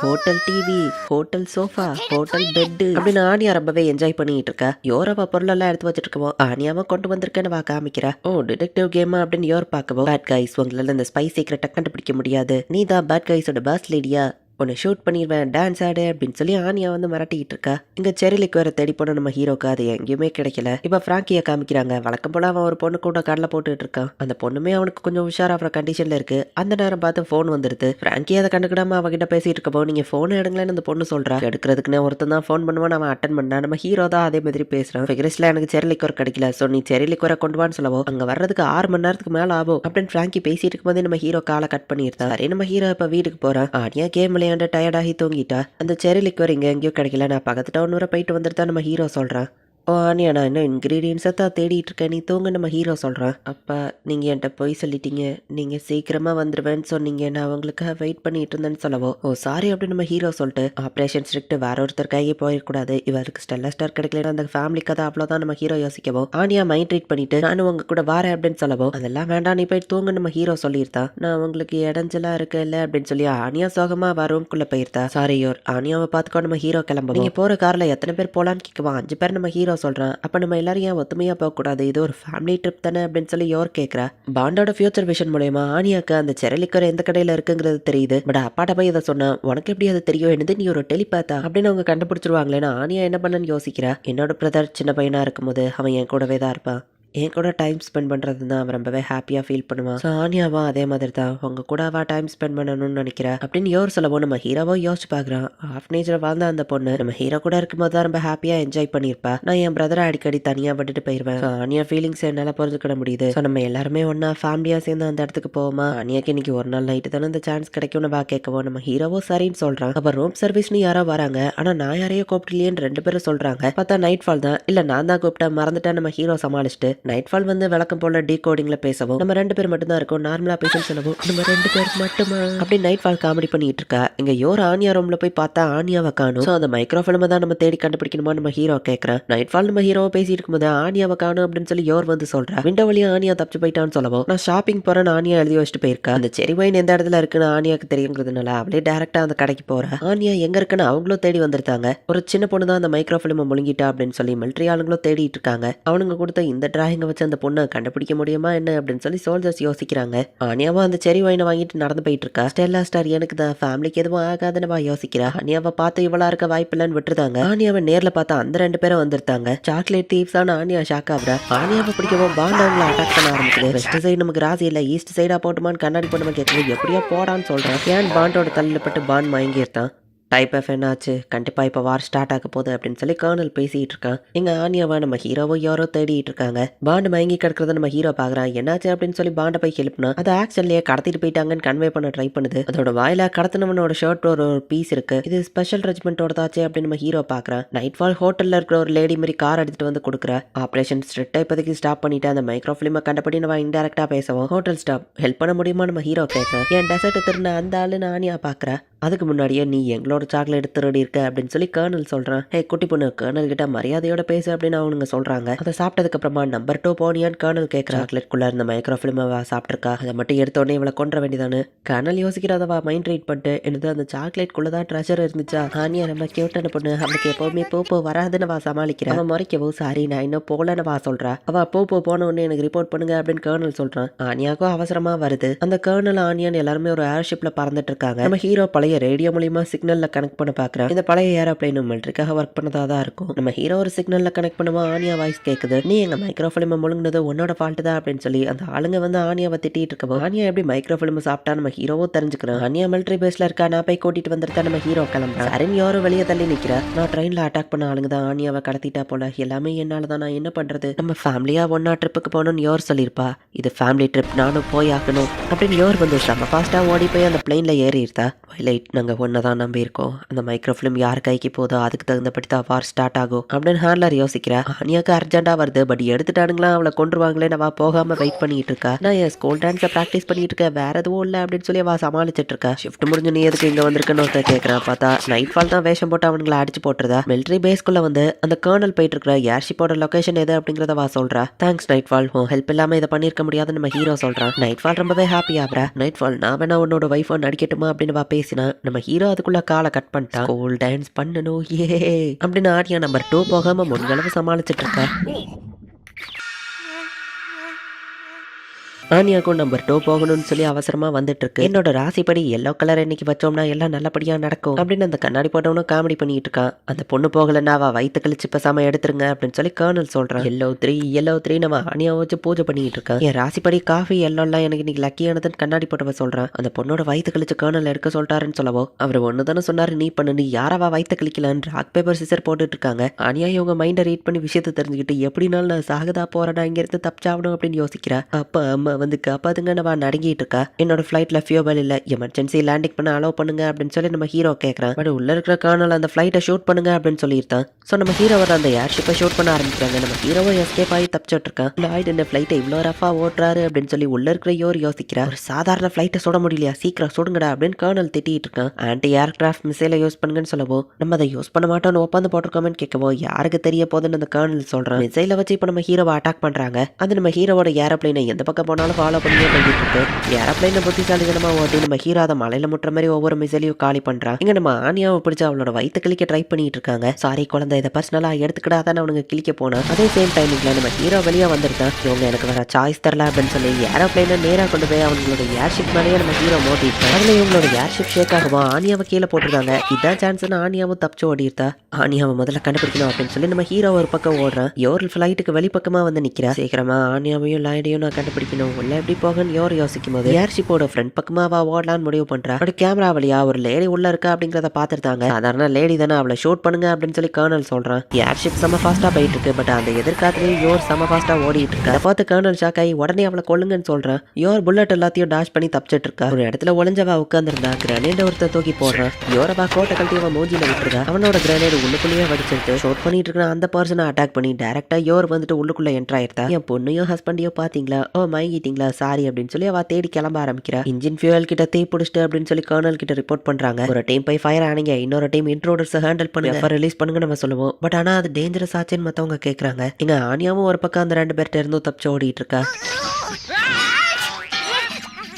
Hotel TV, hotel sofa, hotel bed அப்படின்னு ஆனியா ரொம்பவே என்ஜாய் பண்ணிட்டு இருக்கா. யோரவா பொருள் எல்லாம் எடுத்து வச்சிட்டு இருக்கவோ ஆனியாவை கொண்டு வந்திருக்கேன்னு வா காமிக்கிறா. ஓ டிடெக்டிவ் கேமா அப்படின்னு யோர் பார்க்கவோ பேட் கைஸ் உங்களால இந்த ஸ்பை சீக்கிரட்டை கண்டுபிடிக்க முடியாது, நீ தான் பேட் கைஸோட பாஸ் லேடியா, உன்னை ஷூட் பண்ணிடுவேன், டான்ஸ் ஆடு அப்படின்னு சொல்லி ஆனியா வந்து மிரட்டிக்கிட்டு இருக்கா. இங்க செரிலிக்கு வேற தேடி போன நம்ம ஹீரோக்கு அது எங்கேயுமே கிடைக்கல. இப்ப பிராங்கியை காமிக்கிறாங்க. வழக்கம் போல அவன் ஒரு பொண்ணு கூட கடலை போட்டுட்டு இருக்கான். அந்த பொண்ணுமே அவனுக்கு கொஞ்சம் உஷாராகிற கண்டிஷன்ல இருக்கு. அந்த நேரம் பார்த்து போன் வந்துருது. பிராங்கி அதை கண்டுக்கிடாம அவகிட்ட பேசிட்டு இருக்கப்போ நீங்க போன் எடுங்களேன்னு அந்த பொண்ணு சொல்றா. எடுக்கிறதுக்குன்னு ஒருத்தன் தான் போன் பண்ணுவான், அவன் அட்டன் பண்ணா. நம்ம ஹீரோ தான் அதே மாதிரி பேசுறான். ஃபிகரஸ்ல எனக்கு செரிலிக்கு கிடைக்கல, சோ நீ செரிலிக்கு கொண்டு வான்னு சொல்லவோ அங்க வர்றதுக்கு 6 மணி நேரத்துக்கு மேல ஆகும் அப்படின்னு பிராங்கி பேசிட்டு இருக்கும்போது நம்ம ஹீரோ காலை கட் பண்ணிருந்தா. சரி நம்ம ஹீரோ இப்ப வீட்டுக்கு போறான். ஆனியா கேம் விளையாண்டு டயர்டாகி தூங்கிட்டா. அந்த செரி லிக்வர் இங்க எங்கேயோ கிடைக்கல, நான் பக்கத்து டவுன் வரை போயிட்டு வந்துட்டு நம்ம ஹீரோ சொல்றான். ஓ ஆனியா நான் இன்னும் இன்க்ரீடியன்ஸை தான் தேடிட்டு இருக்கேன், நீ தூங்க நம்ம ஹீரோ சொல்கிறான். அப்பா நீங்கள் என்கிட்ட போய் சொல்லிட்டீங்க, நீங்கள் சீக்கிரமாக வந்துடுவேன்னு சொன்னீங்க, நான் அவங்களுக்காக வெயிட் பண்ணிட்டு இருந்தேன்னு சொல்லவோ ஓ சாரி அப்படின்னு நம்ம ஹீரோ சொல்லிட்டு ஆப்ரேஷன் ஸ்ட்ரிக்ட் வேற ஒருத்தர் கையே போயிடக்கூடாது, இவருக்கு ஸ்டெல்லா ஸ்டார் கிடைக்கல அந்த ஃபேமிலி கதை அவ்வளோதான் நம்ம ஹீரோ யோசிக்கவோ ஆனியா மைண்ட் ட்ரீட் பண்ணிட்டு நானும் உங்க கூட வரேன் அப்படின்னு சொல்லவோ அதெல்லாம் வேண்டாம் நீ போய் தூங்க நம்ம ஹீரோ சொல்லியிருந்தா. நான் உங்களுக்கு இடைஞ்சலா இருக்க இல்லை அப்படின்னு சொல்லி ஆனியா சோகமா ரூம்குள்ள போயிருந்தா. சாரி யோர் ஆனியாவை பார்த்துக்கோ நம்ம ஹீரோ கிளம்ப. நீங்க போற கார்ல எத்தனை பேர் போலான்னு கேட்குவான். 5 பேர் நம்ம ஹீரோ சொல்றான். அப்ப நம்ம எல்லாரும் ஏன் ஒத்துமையா போக கூடாது, இது ஒரு ஃபேமிலி ட்ரிப் தானே அப்படின்னு சொல்லி யோர் கேட்கறா. பாண்டோட ஃபியூச்சர் விஷன் மூலமா ஆனியாக்கு அந்த செரலிக்கர் எந்த கடையில இருக்குங்கிறது தெரியுது. பட் அப்பாட்ட போய் இதை சொன்னா உனக்கு எப்படி அது தெரியும், என்னது நீ ஒரு டெலிபாத்தா அப்படின்னு அவங்க கண்டுபிடிச்சிருவாங்களேன்னு ஆனியா என்ன பண்ணன்னு யோசிக்கிறா. என்னோட பிரதர் சின்ன பையனா இருக்கும்போது அவன் என் கூடவே தான் இருப்பான், என் கூட டைம் ஸ்பெண்ட் பண்ணுறது தான் அவன் ரொம்பவே ஹாப்பியாக ஃபீல் பண்ணுவான். ஸோ ஆனியாவா அதே மாதிரி தான் உங்க கூட அவள் டைம் ஸ்பெண்ட் பண்ணணும்னு நினைக்கிறா அப்படின்னு யோர் சொல்லவோ நம்ம ஹீரோவோ யோசிச்சு பார்க்குறான். ஆஃப்னேஜில் வாழ்ந்த அந்த பொண்ணு நம்ம ஹீரோ கூட இருக்கும்போது தான் ரொம்ப ஹாப்பியாக என்ஜாய் பண்ணியிருப்பா. நான் என் பிரதரை அடிக்கடி தனியாக விட்டுட்டு போயிடுவேன். ஸோ ஆனியா ஃபீலிங்ஸ் என்னால் புரிஞ்சுக்கிட முடியுது. ஸோ நம்ம எல்லாருமே ஒன்றா ஃபேமிலியாக சேர்ந்து அந்த இடத்துக்கு போவோமா, ஆனியாக்கு இன்னைக்கு ஒரு நாள் நைட்டு தானே அந்த சான்ஸ் கிடைக்கும்னு வா கேட்கவோ நம்ம ஹீரோவோ சரின்னு சொல்கிறான். அப்போ ரூம் சர்வீஸ்னு யாரோ வராங்க, ஆனால் நான் யாரையோ கூப்பிட்டுலையேன்னு 2 பேரும் சொல்கிறாங்க. பார்த்தா நைட் ஃபால் தான். இல்லை நான் தான் கூப்பிட்டேன் மறந்துட்டேன் நம்ம ஹீரோ சமாளிச்சுட்டு நைட் ஃபால் வந்து வழக்கம் போல டீகோடிங்ல பேசவும் நம்ம 2 பேர் மட்டும் தான் இருக்கோம், நார்மலா பேசுன்னு சொல்லவும் நம்ம 2 பேர் மட்டுமா அப்படி நைட் ஃபால் காமெடி பண்ணிட்டு இருக்கா. இங்க யோர் ஆனியா ரூம்ல போய் பார்த்தா ஆனியாவை காணும். சோ அந்த மைக்ரோஃபிலிமை தான் நம்ம தேடி கண்டுபிடிக்கணுமா நம்ம ஹீரோ கேட்கறான். நைட் ஃபால் நம்ம ஹீரோவை பேசிட்டு இருக்கும்போது ஆனியாவை காணும் அப்படின்னு சொல்லி யோர் வந்து சொல்றா. விண்டோ வழியா ஆனியா தப்பிச்சு போயிட்டான்னு சொல்லவும் நான் ஷாப்பிங் போறேன்னு ஆனியா எழுதி வச்சுட்டு போயிருக்கா. அந்த செரி வைன் எந்த இடத்துல இருக்குன்னு ஆனியாக்கு தெரியுங்கிறதுனால அவளே டேரக்டா அந்த கடைக்கு போறா. ஆனியா எங்க இருக்குன்னு அவங்களும் தேடி வந்திருக்காங்க. ஒரு சின்ன பொண்ணு தான் அந்த மைக்ரோஃபிலிமை முழுங்கிட்டா அப்படின்னு சொல்லி மிலிட்டரி ஆளுங்களும் தேடிட்டு இருக்காங்க. அவனுங்க கொடுத்த இந்த டிராயிங்கை வச்சு அந்த பொண்ணை கண்டுபிடிக்க முடியுமா என்ன அப்படின்னு சொல்லி சோல்ஜர்ஸ் யோசிக்கிறாங்க. ஆனியாவா அந்த செரி வைனை வாங்கிட்டு நடந்து போயிட்டு இருக்கா. ஸ்டெல்லா ஸ்டார் எனக்கு தான் ஃபேமிலிக்கு எதுவும் ஆகாதுன்னு யோசிக்கிறா. ஆனியாவை பார்த்து இவளா இருக்க வாய்ப்பு இல்லைன்னு விட்டுருந்தாங்க. ஆனியாவை நேர்ல பார்த்தா அந்த 2 பேரும் வந்திருந்தாங்க. Chocolate தீவ்ஸான ஆனியா shock ஆகுறா. ஆனியாவை பிடிக்கவும் பாண்ட் அவங்களை அட்டாக் பண்ண ஆரம்பிக்குது. வெஸ்ட் சைடு நமக்கு ராசி இல்ல, ஈஸ்ட் சைடா போட்டுமான்னு கண்ணாடி போட்டுமா கேட்குது. எப்படியோ போடான்னு சொல்றான். ஏன் பாண்டோட தள்ளில பட்டு பாண்ட் மயங்கியிருந்தான். டைப் எஃப் என்னாச்சு, கண்டிப்பாக இப்போ வார் ஸ்டார்ட் ஆக போகுது அப்படின்னு சொல்லி கர்னல் பேசிகிட்டு இருக்கான். எங்கள் ஆனியாவா நம்ம ஹீரோவோ யாரோ தேடிட்டு இருக்காங்க. பாண்டு மயங்கி கிடக்கிறத நம்ம ஹீரோ பார்க்குறான். என்னாச்சு அப்படின்னு சொல்லி பாண்டை போய் ஹெல்ப்னா அது ஆக்சுவலியே கடத்திட்டு போயிட்டாங்கன்னு கன்வே பண்ண ட்ரை பண்ணுது. அதோட வாயில கடத்தினவனோட ஷர்ட் ஒரு பீஸ் இருக்கு. இது ஸ்பெஷல் ரெஜிமெண்டோட தாச்சு அப்படின்னு நம்ம ஹீரோ பார்க்குறான். நைட் ஃபால் ஹோட்டலில் இருக்கிற ஒரு லேடி மாதிரி கார் எடுத்துட்டு வந்து கொடுக்குறா. ஆப்ரேஷன் ஸ்ட்ரிக்டா இப்போதைக்கு ஸ்டாப் பண்ணிட்டு அந்த மைக்ரோஃபிலிமை கண்டபடி நம்ம இன்டெரக்டா பேசவும் ஹோட்டல் ஸ்டாப் ஹெல்ப் பண்ண முடியுமா நம்ம ஹீரோ கேட்க. என் டெசர்ட் திருந்த அந்த ஆளுன்னு ஆனியா பார்க்குறா. அதுக்கு முன்னாடியே நீ எங்களோட சாக்லேட் திருடி இருக்க அப்படின்னு சொல்லி கர்னல் சொல்றான். ஹே குட்டி பொண்ணு, கர்னல் கிட்ட மரியாதையோட பேசு அப்படின்னு அவனுங்க சொல்றாங்க. அதை சாப்பிட்டதுக்கு அப்புறமா நம்பர் 2 போனியான்னு கர்னல் கேட்கறா. சாக்லேட்குள்ள இருந்த மைக்ரோஃபிலிமாவா சாப்பிட்டுருக்கா, அதை மட்டும் எடுத்த உடனே இவளை கொன்ற வேண்டியதானு கர்னல் யோசிக்கிறதவா மைண்ட் ரீட் பண்ணிட்டு என்னது அந்த சாக்லேட்குள்ளதான் ட்ரெஷர் இருந்துச்சா. ஆனியா நம்ம கியூட்டான பொண்ணு, அவனுக்கு எப்பவுமே போ வராதுன்னு வா சமாளிக்கிறா. அவன் முறைக்கவோ சாரி நான் இன்னும் போலன்னு வா சொல்றா. அவ போன உடனே எனக்கு ரிப்போர்ட் பண்ணுங்க அப்படின்னு கர்னல் சொல்றான். ஆனியாக்கும் அவசரமா வருது. அந்த கர்னல் ஆனியான்னு எல்லாருமே ஒரு ஏர்ஷிப்ல பறந்துட்டு இருக்காங்க. நம்ம ஹீரோ பழைய பழைய ரேடியோ மூலியமா சிக்னல்ல கனெக்ட் பண்ண பாக்குறான். இந்த பழைய ஏரோப்ளைன் மிலிட்டரிக்காக ஒர்க் பண்ணதா தான் இருக்கும். நம்ம ஹீரோ ஒரு சிக்னல்ல கனெக்ட் பண்ணுவோம். ஆனியா வாய்ஸ் கேக்குது. நீ எங்க மைக்ரோஃபிலிம் முழுங்கினது உன்னோட ஃபால்ட் தான் அப்படின்னு சொல்லி அந்த ஆளுங்க வந்து ஆனியாவை திட்டிட்டு இருக்கவோ ஆனியா எப்படி மைக்ரோஃபிலிம் சாப்பிட்டா நம்ம ஹீரோவோ தெரிஞ்சுக்கிறோம். ஆனியா மிலிட்டரி பேஸ்ல இருக்கா. நான் போய் கூட்டிட்டு வந்துருந்தா நம்ம ஹீரோ கிளம்புறான். சரின்னு யாரும் வெளியே தள்ளி நிக்கிறா. நான் ட்ரெயின்ல அட்டாக் பண்ண ஆளுங்க தான் ஆனியாவை கடத்திட்டா போல. எல்லாமே என்னாலதான். நான் என்ன பண்றது? நம்ம ஃபேமிலியா ஒன்னா ட்ரிப்புக்கு போகணும்னு யோர் சொல்லியிருப்பா. இது ஃபேமிலி ட்ரிப், நானும் போய் ஆகணும் அப்படின்னு யோர் வந்து செம்ம ஃபாஸ்டா ஓடி போய் அந்த பிளைன்ல ஏறி இருந்தா. வயலைட், நாங்க ஒன்னதான் நம்பி இருக்கோம். அந்த மைக்ரோஃபிலிம் யார் கைக்கு போதோ அதுக்கு தகுந்தபடி தான் வார் ஸ்டார்ட் ஆகும் அப்படின்னு ஹேண்ட்லர் யோசிக்கிறா. ஆனியாக்கு அர்ஜென்டா வருது. பட் எடுத்துட்டானுங்களா அவளை கொண்டுருவாங்களே. அவ போகாம வெயிட் பண்ணிட்டு இருக்கா. நான் என் ஸ்கூல் டான்ஸை ப்ராக்டிஸ் பண்ணிட்டு இருக்கேன், வேற எதுவும் இல்லை அப்படின்னு சொல்லி அவ சமாளிச்சிட்டு இருக்கா. ஷிஃப்ட் முடிஞ்சு நீ எதுக்கு இங்க வந்திருக்குன்னு ஒருத்தர் கேட்கறான். பார்த்தா நைட் ஃபால் தான் வேஷம் போட்டு அவனுங்களை அடிச்சு போட்டுருதா. மிலிட்டரி பேஸ்க்குள்ள வந்து அந்த கர்னல் போயிட்டு இருக்கிற ஏர்ஷிப்போட லொகேஷன் எது அப்படிங்கறத வா சொல்றா. தேங்க்ஸ் நைட் ஃபால், உன் ஹெல்ப் இல்லாம இதை பண்ணிருக்க முடியாதுன்னு நம்ம ஹீரோ சொல்றான். நைட் ஃபால் ரொம்பவே ஹாப்பி ஆகுறா. நைட் ஃபால், நான் வேணா உன்னோட வைஃபை நடிக்கட்டுமா அப்படின்னு வா பேசினா. நம்ம ஹீரோ அதுக்குள்ள காலை கட் பண்ணிட்டான். ஸ்கூல் டான்ஸ் பண்ணணும் ஏ அப்படின்னு ஆடியா நம்பர் 2 போகாம முன்களவு சமாளிச்சிட்டு இருக்கா. ஆனியாக்கும் நம்பர் 2 போகணும்னு சொல்லி அவசரமா வந்துட்டு இருக்கு. என்னோட ராசிப்படி எல்லோ கலர் இன்னைக்கு வச்சோம்னா எல்லாம் நல்லபடியா நடக்கும் அப்படின்னு அந்த கண்ணாடி போட்டவனும் காமெடி பண்ணிட்டு இருக்கான். அந்த பொண்ணு போகலன்னா அவ வயிற்று கழிச்சு பேசாம எடுத்துருங்க அப்படின்னு சொல்லி கர்னல் சொல்றான். எல்லோ 3 நம்ம ஆனியா வச்சு பூஜை பண்ணிட்டு இருக்கான். என் ராசிப்படி காஃபி எல்லாம் எனக்கு இன்னைக்கு லக்கியானதுன்னு கண்ணாடி போட்டவ சொல்றான். அந்த பொண்ணோட வயிற்று கழிச்சு கர்னல் எடுக்க சொல்றாருன்னு சொல்லவோ அவர் ஒண்ணுதானே சொன்னாரு, நீ பண்ணு, நீ யாரவா வயிற்று கழிக்கலான்னு ராக் பேப்பர் சிசர் போட்டுட்டு இருக்காங்க. ஆனியா இவங்க மைண்டை ரீட் பண்ணி விஷயத்தை தெரிஞ்சுக்கிட்டு எப்படினாலும் நான் சாகதா போறேன், இங்க இருந்து தப்பிச்சாகணும் அப்படின்னு யோசிக்கிறா. அப்ப அம்மா வந்து காப்பாதுங்க, நம்ம நடுங்கிட்டு இருக்கா. என்னோட ஃபிளைட்ல ஃபியூவல் இல்ல, எமர்ஜென்சி லேண்டிங் பண்ண அலோவ் பண்ணுங்க அப்படின்னு சொல்லி நம்ம ஹீரோ கேட்கறான். பட் உள்ள இருக்கிற கர்னல் அந்த ஃபிளைட்டை ஷூட் பண்ணுங்க அப்படின்னு சொல்லியிருந்தான். ஸோ நம்ம ஹீரோ வர அந்த ஏர்ஷிப்பை ஷூட் பண்ண ஆரம்பிக்கிறாங்க. நம்ம ஹீரோவை எஸ்கேப் ஆகி தப்பிச்சுட்டு இருக்கான். லாய்டு இந்த ஃபிளைட்டை இவ்வளோ ரஃபா ஓட்டுறாரு அப்படின்னு சொல்லி உள்ள இருக்கிற யோர் யோசிக்கிறா. ஒரு சாதாரண ஃபிளைட்டை சுட முடியலையா, சீக்கிரம் சுடுங்கடா அப்படின்னு கர்னல் திட்டிட்டு இருக்கான். ஆன்டி ஏர்கிராஃப்ட் மிசைலை யூஸ் பண்ணுங்கன்னு சொல்லவோ நம்ம அதை யூஸ் பண்ண மாட்டோம்னு ஒப்பந்து போட்டிருக்கோம்னு கேட்கவோ யாருக்கு தெரிய போதுன்னு அந்த கர்னல் சொல்றான். மிசைலை வச்சு இப்போ நம்ம ஹீரோவை அட்டாக் பண்றாங்க. அது நம்ம ஹீரோவோட ஏரோப்ளைனை எந்த பக்கம் போனாலும் ஃபாலோ பண்ணியே போயிட்டு இருக்கு. ஏரோப்ளைனை புத்திசாலித்தனமா ஓட்டி நம்ம ஹீரோ அதை மலையில முட்டுற மாதிரி ஒவ்வொரு மிசைலையும் காலி பண்றான். இங்க நம்ம ஆனியாவை பிடிச்சு அவளோட வயிற்று கிளிக்க ட்ரை பண்ணிட்டு இருக்காங்க. சாரி குழந்தை, இதை பர்சனலா எடுத்துக்கிடாதான் அவனுங்க கிளிக்க போனா. அதே சேம் டைமிங்ல நம்ம ஹீரோ வெளியே வந்திருக்கான். இவங்க எனக்கு வேற சாய்ஸ் தரல அப்படின்னு சொல்லி ஏரோப்ளைனை நேரா கொண்டு போய் அவங்களோட ஏர்ஷிப் மேலேயே நம்ம ஹீரோ மோட்டிருக்கான். அதுல இவங்களோட ஏர்ஷிப் ஷேக் ஆகவும் ஆனியாவை கீழே போட்டுருக்காங்க. இதான் சான்ஸ்னு ஆனியாவும் தப்பிச்சு ஓடிருத்தா. ஆனியாவை முதல்ல கண்டுபிடிக்கணும் அப்படின்னு சொல்லி நம்ம ஹீரோ ஒரு பக்கம் ஓடுறான். யோர் ஃபிளைட்டுக்கு வெளிப்பக்கமா வந்து நிக்கிறா. சீக்கிரமா ஆனியாவையும் லாய்டையும் நான் கண்டுபிடிக்கணும். உள்ள எப்படி போகன்னு யோர் யோசிக்கும் போது ஏர்ஷிப்போட ஃப்ரண்ட் பக்கமா ஓடலான்னு முடிவு பண்றா. ஒரு கேமரா வழியா ஒரு லேடி உள்ள இருக்கா அப்படிங்கறத பாத்துட்டாங்க. சாதாரண லேடி தானே, அவளை ஷூட் பண்ணுங்க அப்படின்னு சொல்லி கர்னல் சொல்றான். ஏர்ஷிப் செம ஃபாஸ்டா போயிட்டு இருக்கு. பட் அந்த எதிர்காலத்திலேயே யோர் செம ஃபாஸ்டா ஓடிட்டு இருக்கா. அதை பார்த்து கர்னல் ஷாக் ஆகி உடனே அவளை கொல்லுங்கன்னு சொல்றான். யோர் புல்லட் எல்லாத்தையும் டாஷ் பண்ணி தப்பிச்சிட்டு இருக்கா. ஒரு இடத்துல ஒளிஞ்சவா உட்கார்ந்துருந்தா. கிரனேட் ஒருத்த தூக்கி போடுறான். யோரவா கோட்டை கழட்டி அவன் மூஞ்சில விட்டுருக்கா. அவனோட கிரனேட் உள்ளுக்குள்ளேயே வடிச்சிட்டு ஷூட் பண்ணிட்டு இருக்க அந்த பர்சனை அட்டாக் பண்ணி டைரக்டா யோர் வந்துட்டு உள்ளுக்குள்ள என்டர் ஆயிருந்தா. என் பொண்ணையும் ஹஸ்பண்டையும் பாத்தீங்களா, ஓ மயங்கிட்டீங்களா, சாரி அப்படின்னு சொல்லி அவ தேடி கிளம்ப ஆரம்பிக்கிறா. இன்ஜின் ஃபியூவல் கிட்ட தீ பிடிச்சிட்டு அப்படின்னு சொல்லி கர்னல் கிட்ட ரிப்போர்ட் பண்றாங்க. ஒரு டீம் போய் ஃபயர் ஆனீங்க, இன்னொரு டீம் இன்ட்ரோடர்ஸ் ஹேண்டில் பண்ணுங்க, ரிலீஸ் பண்ணுங்க நம்ம சொல்லுவோம். பட் ஆனா அது டேஞ்சரஸ் ஆச்சுன்னு மத்தவங்க கேக்குறாங்க. இங்க ஆனியாவும் ஒரு பக்கம் அந்த 2 பேர்ட்ட இருந்தும் தப்பிச்சு ஓடிட்டு இருக்கா.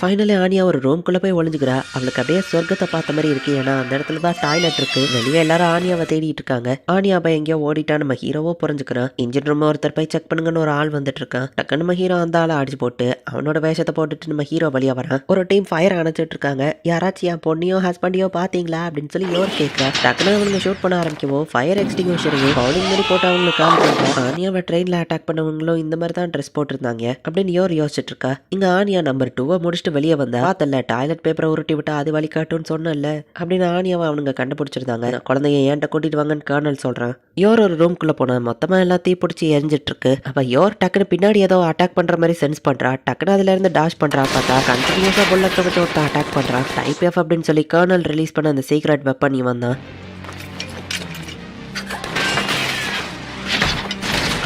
ஃபைனலி ஆனியா ஒரு ரூம்குள்ள போய் ஒளிஞ்சுக்கிறா. அவளுக்கு அப்படியே சொர்க்கத்தை பார்த்த மாதிரி இருக்கு. ஏன்னா அந்த இடத்துல தான் டாய்லெட் இருக்கு. வெளியே எல்லாரும் ஆனியாவை தேடிட்டு இருக்காங்க. ஆனியா போய் எங்கேயோ ஓடிட்டா நம்ம ஹீரோவோ புரிஞ்சுக்கிறான். இன்ஜின் ரூம் ஒருத்தர் போய் செக் பண்ணுங்கன்னு ஒரு ஆள் வந்துட்டு இருக்கான். டக்குன்னு நம்ம ஹீரோ அந்த ஆளை அடிச்சு போட்டு அவனோட வேஷத்தை போட்டுட்டு நம்ம ஹீரோ வழியா வரான். ஒரு டீம் ஃபயர் அணைச்சிட்டு இருக்காங்க. யாராச்சும் என் பொண்ணையோ ஹஸ்பண்டையோ பாத்தீங்களா அப்படின்னு சொல்லி யோர் கேட்கிறா. டக்குன்னு அவங்க ஷூட் பண்ண ஆரம்பிக்கவோ ஃபயர் எக்ஸ்டிங்யூஷரையும் பவுலிங் மாதிரி போட்டு அவங்களுக்கு கால் பண்றா. ஆனியாவை ட்ரெயின்ல அட்டாக் பண்ணவங்களும் இந்த மாதிரி தான் ட்ரெஸ் போட்டிருந்தாங்க அப்படின்னு யோர் யோசிச்சுட்டு இருக்கா. இங்க ஆனியா நம்பர் 2 முடிச்சுட்டு வெளியே வந்தா. பார்த்தல டாய்லெட் பேப்பரை உருட்டி விட்டா அது வலி காட்டும்னு சொன்னல அப்படின்னு ஆனியாவை அவனுங்க கண்டுபிடிச்சிருந்தாங்க. குழந்தைய ஏன்ட்ட கூட்டிட்டு வாங்கன்னு கர்னல் சொல்றான். யோர் ஒரு ரூம்குள்ள போனா மொத்தமா எல்லாத்தையும் பிடிச்சி எரிஞ்சிட்டு இருக்கு. அப்ப யோர் டக்குன்னு பின்னாடி ஏதோ அட்டாக் பண்ற மாதிரி சென்ஸ் பண்றா. டக்குன்னு அதுல இருந்து டாஷ் பண்றா. பார்த்தா கண்டினியூஸா புல்லட் வச்சு ஒருத்தன் அட்டாக் பண்றான். டைப் எஃப் அப்படின்னு சொல்லி கர்னல் ரிலீஸ் பண்ண அந்த சீக்ரெட் வெப்பன் இவன் தான்.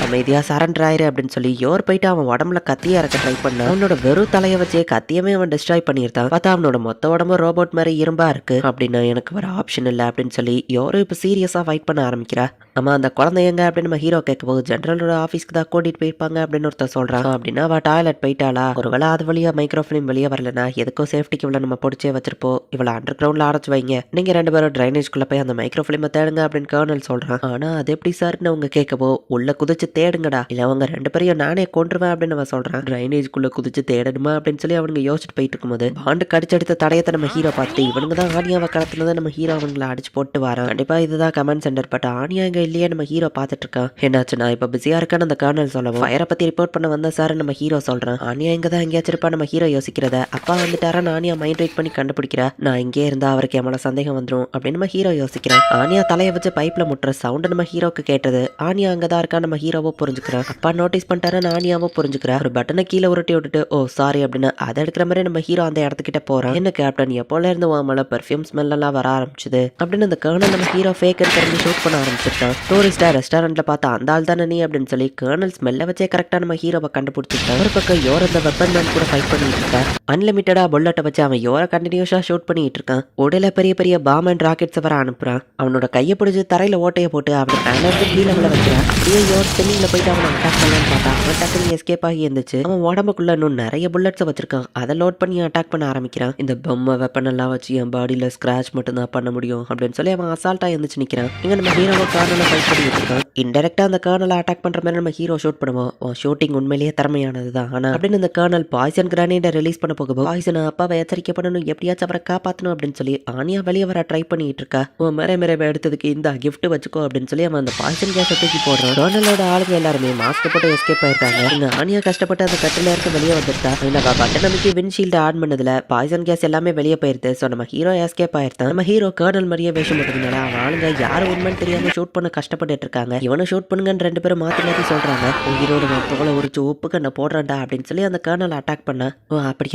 அமைதியா சரண்டர் ஆயிரு அப்படின்னு சொல்லி யோர் போயிட்டு அவன் உடம்புல கத்தியா இறக்க ட்ரை பண்ண. அவனோட வெறும் தலையை வச்சே கத்தியமே அவன் டிஸ்ட்ராய் பண்ணியிருந்தான். பார்த்தா அவனோட மொத்த உடம்பு ரோபோட் மாதிரி இரும்பா இருக்கு. அப்படின்னா எனக்கு வர ஆப்ஷன் இல்லை அப்படின்னு சொல்லி யோரும் இப்ப சீரியஸா ஃபைட் பண்ண ஆரம்பிக்கிறா. ஆமா அந்த குழந்தை எங்க அப்படின்னு நம்ம ஹீரோ கேட்கும்போது ஜெனரலோட ஆஃபீஸ்க்கு தான் கூட்டிட்டு போயிருப்பாங்க அப்படின்னு ஒருத்தர் சொல்றான். அப்படின்னா அவ டாய்லெட் போயிட்டாளா, ஒருவேளை அது வழியா மைக்ரோ ஃபிலிம் வெளியே வரலனா எதுக்கோ சேஃப்டிக்கு இவ்வளவு நம்ம பிடிச்சே வச்சிருப்போம், இவ்வளவு அண்டர் கிரவுண்ட்ல அடைச்சு வைங்க, நீங்க 2 பேரும் ட்ரைனேஜ்குள்ள போய் அந்த மைக்ரோ ஃபிலிமை தேடுங்க அப்படின்னு கர்னல் சொல்றான். ஆனா அது எப்படி சார்னு அவங்க கேட்கவோ உள்ள குதிச்சு தேடுங்கடா, இல்ல அவங்க 2 பேரையும் நானே கொன்றுவேன் அப்படின்னு அவன் சொல்றான். ட்ரைனேஜ்குள்ள குதிச்சு தேடணுமா அப்படின்னு சொல்லி அவனுங்க யோசிச்சுட்டு போயிட்டு இருக்கும்போது பாண்டு கடிச்செடுத்த தடயத்தை நம்ம ஹீரோ பார்த்துட்டு இவனுங்க தான் ஆனியாவை கடத்தினதை நம்ம ஹீரோ அவங்களை அடிச்சு போட்டு வரான். கண்டிப்பா இதுதான் கமெண்ட் சென்டர், பட் ஆனியா இங்க இல்லையே நம்ம ஹீரோ பார்த்துட்டு இருக்கான். என்னாச்சு நான் இப்ப பிஸியா இருக்கேன்னு அந்த கர்னல் சொல்லவும் ஃபயரை பத்தி ரிப்போர்ட் பண்ண வந்த சார் நம்ம ஹீரோ சொல்றான். ஆனியா இங்க தான் எங்கேயாச்சும் இருப்பா நம்ம ஹீரோ யோசிக்கிறத அப்பா வந்துட்டாரா ஆனியா மைண்ட் ரைட் பண்ணி கண்டுபிடிக்கிறா, நான் இங்கே இருந்தா அவருக்கு எவ்வளோ சந்தேகம் வந்துடும் அப்படின்னு நம்ம ஹீரோ யோசிக்கிறான். ஆனியா தலையை வச்சு பைப்ல முட்டுற சவுண்ட் நம்ம ஹீரோக்கு கேட்டது. ஆனியா அங்கதான் இருக்கா நம்ம ஹீரோவோ புரிஞ்சுக்கிறான். அப்பா நோட்டீஸ் பண்ணிட்டாரு ஆனியாவோ புரிஞ்சுக்கிறா. ஒரு பட்டனை கீழே உருட்டி விட்டுட்டு ஓ சாரி அப்படின்னு அதை எடுக்கிற மாதிரி நம்ம ஹீரோ அந்த இடத்துக்கிட்ட போறான். என்ன கேப்டன் எப்போல இருந்து வாமல பெர்ஃப்யூம் ஸ்மெல் எல்லாம் வர ஆரம்பிச்சுது அப்படின்னு அந்த கர்னல் நம்ம ஹீரோ ஃபேக் எடுத்து ஷூட் பண்ண ஆரம்பிச்சிருக்கான். டூரிஸ்டா ரெஸ்டாரண்ட்ல பார்த்தா அந்த ஆள் தானே நீ அப்படின்னு சொல்லி கர்னல் ஸ்மெல்ல வச்சே கரெக்டா நம்ம ஹீரோவை கண்டுபிடிச்சிருக்கான். ஒரு பக்கம் யோர் அந்த வெப்பன் மேன் கூட ஃபைட் பண்ணிட்டு இருக்கான். அன்லிமிட்டடா புல்லட்டை வச்சு அவன் யோரை கண்டினியூஸா ஷூட் பண்ணிட்டு இருக்கான். உடல பெரிய பெரிய பாம் அண்ட் ராக்கெட்ஸ் வர அனுப்புறான். அவனோட கையை பிடிச்சி தரையில ஓட்டையை போட்டு அவனை பேனருக்கு கீழே விழ வைக்கிறான். அப்படியே யோர் ஸ்பின்னிங்ல போயிட்டு அவனை அட்டாக் பண்ணலான்னு பார்த்தா அவன் டக்குனு எஸ்கேப் ஆகி இருந்துச்சு. அவன் உடம்புக்குள்ள இன்னும் நிறைய புல்லட்ஸ் வச்சிருக்கான். அதை லோட் பண்ணி அட்டாக் பண்ண ஆரம்பிக்கிறான். இந்த பொம்மை வெப்பன் எல்லாம் வச்சு என் பாடியில ஸ்கிராச் மட்டும் தான் பண்ண முடியும் அப்படின்னு சொல்லி அவன் அசால்ட்டா இருந்துச்சு நிக்கிறான். இங்க நம்ம ஹீரோவை கர்னலை ஃபைட் பண்ணிட்டு இருக்கான். இன்டெரக்டா அந்த கர்னலை அட்டாக் பண்ற மாதிரி நம்ம ஹீரோ ஷூட் பண்ணுவோம். ஷூட்டிங் உண்மையிலேயே திறமையானது தான். ஆனா அப்படின்னு இந்த கர்னல் பாய்சன் கிரானேட்டை ரிலீஸ் பண்ண போகும்போது பாய்சன் அப்பாவை எச்சரிக்கை பண்ணணும், எப்படியாச்சும் அவரை காப்பாற்றணும் அப்படின்னு சொல்லி ஆனியா வெளியே வர ட்ரை பண்ணிட்டு இருக்கா. மேரே எடுத்ததுக்கு இந்த கிஃப்ட் வச்சுக்கோ அப்படின்னு சொல்லி அவன் அந்த பாய்சன் கேஸை தூக்கி போடுறான். கர்னலோட ஆளுங்க எல்லாருமே மாஸ்க் போட்டு எஸ்கேப் ஆயிருக்காங்க. இங்க ஆனியா கஷ்டப்பட்டு அந்த கட்டில இருக்க வெளியே வந்துருக்கா. இந்த பட்டன் நமக்கு விண்ட்ஷீல்டு ஆன் பண்ணதுல பாய்சன் கேஸ் எல்லாமே வெளியே போயிருது. ஸோ நம்ம ஹீரோ எஸ்கேப் ஆயிருந்தான். நம்ம ஹீரோ கர்னல் மாதிரியே வேஷம் போட்டுருந்தால அவன் ஆளுங்க யாரும் உண்மைன்னு தெரியாம ஷூட் பண்ண கஷ்டப்பட்டு இருக்காங்க. இவனை ஷூட் பண்ணுங்கன்னு 2 பேரும் மாத்தி மாத்தி சொல்றாங்க. உயிரோட நான் தோலை உரிச்சு உப்புக்கு நான் போடுறேன்டா அப்படின்னு சொல்லி அந்த கர்னலை அட்டாக் பண்ண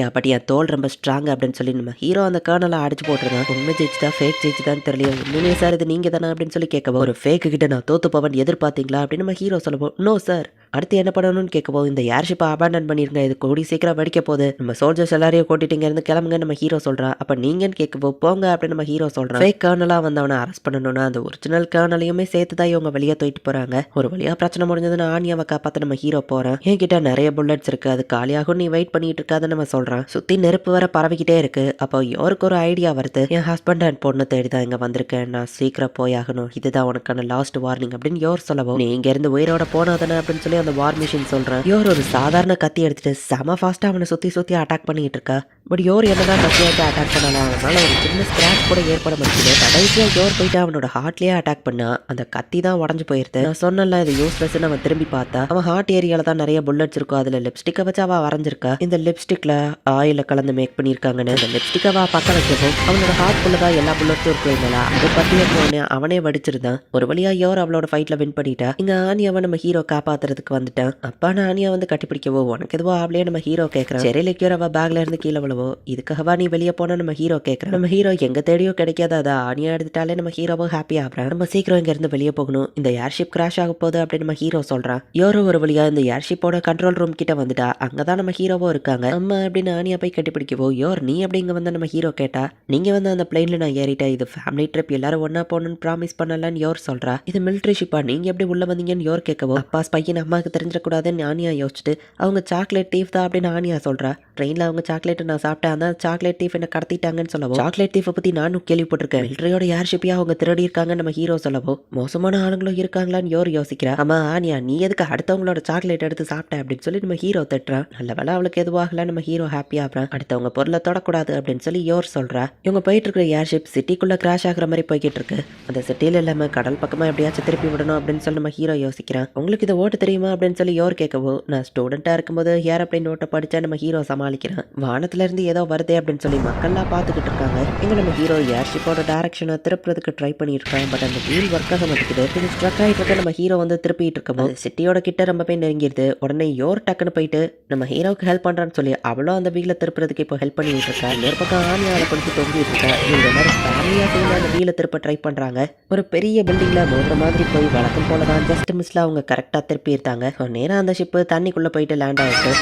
அப்படியா தோல் ரொம்ப ஸ்ட்ராங் அப்படின்னு சொல்லி நம்ம ஹீரோ அந்த கர்னலை அடிச்சு போட்டுருந்தான். உண்மை ஜெயிச்சுதான் ஃபேக் ஜெயிச்சுதான் தெரியல. உண்மையே சார் இது நீங்க தானே அப்படின்னு சொல்லி கேட்கவோ ஒரு ஃபேக்கு கிட்ட நான் தோத்து போவன் எதிர்பார்த்தீங்களா அப்படின்னு நம்ம ஹீரோ சொல்லப்போ நோ சார் அடுத்து என்ன பண்ணணும்னு கேட்கப்போ இந்த ஏர்ஷிப்பை அபாண்டன் பண்ணிருங்க, இது கூடி சீக்கிரம் வெடிக்க போகுது, நம்ம சோல்ஜர்ஸ் எல்லாரையும் கூட்டிட்டு இருந்து கிளம்புங்க நம்ம ஹீரோ சொல்றா. அப்ப நீங்கன்னு கேட்கப்போ போங்க அப்படின்னு நம்ம ஹீரோ சொல்றான். ஃபேக் கர்னலா வந்து அவனை அரெஸ்ட் பண்ணணும்னா அந்த ஒரிஜினல் கர்னலையுமே சேர்த்துதான் இவங்க வெளியே தூக்கிட்டு போறாங்க. ஒரு வழியா பிரச்சனை முடிஞ்சதுன்னு ஆனியாவை காப்பாத்த நம்ம ஹீரோ போறான். என்கிட்ட நிறைய புல்லட்ஸ் இருக்கு, அது காலியாகும், நீ வெயிட் பண்ணிட்டு இருக்காதுன்னு நம்ம சொல்றான். சுத்தி நெருப்பு வர பரவிக்கிட்டே இருக்கு. அப்போ யாருக்கு ஒரு ஐடியா வருது, என் ஹஸ்பண்ட் அண்ட் பொண்ணு தேடிதான் இங்க வந்திருக்கேன், நான் சீக்கிரம் போயாகணும், இதுதான் உனக்கான லாஸ்ட் வார்னிங் அப்படின்னு யோர் சொல்லவும் நீ இங்க இருந்து உயிரோட போனாதானே அப்படின்னு சொல்லி அந்த வார் மிஷின் சொல்றான். யோர் ஒரு சாதாரண கத்தி எடுத்துட்டு செம ஃபாஸ்டா அவனை சுத்தி அட்டாக் பண்ணிட்டு இருக்கா. பட் யோர் என்னதான் கத்தியாச்சு அட்டாக் பண்ணலாம், அதனால ஒரு சின்ன ஸ்கிராச் கூட ஏற்பட மாட்டேங்குது. கடைசியா யோர் போயிட்டு அவனோட ஹார்ட்லயே அட்டாக் பண்ணா அந்த கத்தி தான் உடஞ்சு போயிருது. நான் சொன்னல இது யூஸ்லெஸ்ன்னு அவன் திரும்பி பார்த்தா அவன் ஹார்ட் ஏரியால தான் நிறைய புல்லட்ஸ் இருக்கும். அதுல லிப்ஸ்டிக்கை வச்சு அவ வரைஞ்சிருக்கா. இந்த லிப்ஸ்டிக்ல ஆயில கலந்து மேக் பண்ணிருக்காங்கன்னு அந்த லிப்ஸ்டிக் அவ பக்க வைக்கவும் அவனோட ஹார்ட் குள்ளதான் எல்லா புல்லட்ஸும் இருக்கும். அது பத்தி அவனே வடிச்சிருந்தான். ஒரு வழியா யோர் அவளோட ஃபைட்ல வின் பண்ணிட்டா. இங்க ஆனியாவை நம்ம ஹீரோ காப்பாத்துறதுக்கு வந்துட்டான். அப்பான ஆனியா வந்து கட்டிப்பிடிக்கவோ உனக்கு எதுவோ அவளே நம்ம ஹீரோ கேட்கறான். சரி லிக்யூர் அவ பேக்ல இருந்து கீழே விழவோ இதுக்காகவா நீ வெளியே போனா நம்ம ஹீரோ கேட்கறான். நம்ம ஹீரோ எங்க தேடியோ கிடைக்காத அதை ஆனியா எடுத்துட்டாலே நம்ம ஹீரோவோ ஹாப்பி ஆகுறான். நம்ம சீக்கிரம் இங்க இருந்து வெளியே போகணும், இந்த ஏர்ஷிப் கிராஷ் ஆக போகுது அப்படின்னு நம்ம ஹீரோ சொல்றான். யோரோ ஒரு வழியா இந்த ஏர்ஷிப்போட கண்ட்ரோல் ரூம் கிட்ட வந்துட்டா. அங்கதான் நம்ம ஹீரோவோ இருக்காங்க. அம்மா அப்படின்னு ஆனியா போய் கட்டிப்பிடிக்கவோ யோர் நீ அப்படி இங்க வந்து நம்ம ஹீரோ கேட்டா நீங்க வந்து அந்த பிளைன்ல நான் ஏறிட்டேன், இது ஃபேமிலி ட்ரிப், எல்லாரும் ஒன்னா போகணும்னு ப்ராமிஸ் பண்ணலான்னு யோர் சொல்றா. இது மிலிட்ரி ஷிப்பா, நீங்க எப்படி உள்ள வந்தீங்கன்னு யோர் கேட்கவோ அப்பா பையன் அம்மாவுக்கு தெரிஞ்சிடக்கூடாதுன்னு ஆனியா யோசிச்சுட்டு அவங்க சாக்லேட் டீஃப் தான் அப்படின்னு ஆனியா சொல்றா. ட்ரெயின்ல அவங்க சாக்லேட் நான் சாப்பிட்டேன், அந்த சாக்லேட் டீஃப் என்ன கடத்திட்டாங்கன்னு சொல்லவோ சாக்லேட் டீஃபை பத்தி நானும் கேள்விப்பட்டிருக்கேன், மிலிட்ரியோட ஏர்ஷிப்பையா அவங்க திருடி இருக்காங்கன்னு நம்ம ஹீரோ சொல்லவோ மோசமான ஆளுங்களும் இருக்காங்களான்னு யோர் யோசிக்கிறா. ஆமா ஆனியா நீ எதுக்கு அடுத்தவங்களோட சாக்லேட் எடுத்து சாப்பிட்டேன் அப்படின்னு சொல்லி நம்ம ஹீரோ திட்டுறான். நல்ல வேலை அவளுக்கு எதுவாகல நம்ம ஹீரோ ஹாப்பி ஆகிறான். அடுத்தவங்க பொருளை தொடக்கூடாது அப்படின்னு சொல்லி யோர் சொல்றா. இவங்க போயிட்டு இருக்கிற ஏர்ஷிப் சிட்டிக்குள்ள கிராஷ் ஆகுற மாதிரி போய்கிட்டு இருக்கு. அந்த சிட்டியில இல்லாம கடல் பக்கமா எப்படியாச்சும் திருப்பி விடணும் அப்படின்னு சொல்லி நம்ம ஹீரோ யோசிக்கிறான். உங்களுக்கு இதை ஓட்டு தெரியுமா அப்படின்னு சொல்லி யோர் கேட்கவோ நான் ஸ்டூடெண்டா இருக்கும்போது ஏரோப்ளைன் ஓட்ட படிச்சா நம்ம ஹீரோ சமாளிக்கிறான். வானத்துல இருந்து ஏதோ வருதே அப்படின்னு சொல்லி மக்கள்லாம் பார்த்துக்கிட்டு இருக்காங்க. இங்க நம்ம ஹீரோ ஏர்ஷிப்போட டைரக்ஷனை திருப்புறதுக்கு ட்ரை பண்ணிட்டு இருக்கான். பட் அந்த வீல் ஒர்க் ஆக மாட்டேங்குது. இது ஸ்ட்ரக் ஆகிட்டு இருக்க நம்ம ஹீரோ வந்து திருப்பிட்டு இருக்கும்போது சிட்டியோட கிட்ட ரொம்ப போய் நெருங்கிடுது. உடனே யோர் டக்குன்னு போயிட்டு நம்ம ஹீரோக்கு ஹெல்ப் பண்றான்னு சொல்லி அவளும் அந்த வீல திருப்புறதுக்கு இப்போ ஹெல்ப் பண்ணிட்டு இருக்கா. இன்னொரு பக்கம் ஆனியாவை பிடிச்சி தொங்கிட்டு இருக்கா. இவங்க எல்லாரும் ஃபேமிலியா சேர்ந்து அந்த வீல திருப்ப ட்ரை பண்றாங்க. ஒரு பெரிய பில்டிங்ல மோதுற மாதிரி போய் வழக்கம் போலதான் ஜஸ்ட் மிஸ்ல அவங்க கரெக்டா திருப்பி இருக்காங்க. நேரா அந்த ஷிப்பு தண்ணிக்குள்ள போயிட்டு லேண்ட் ஆயிருக்கு.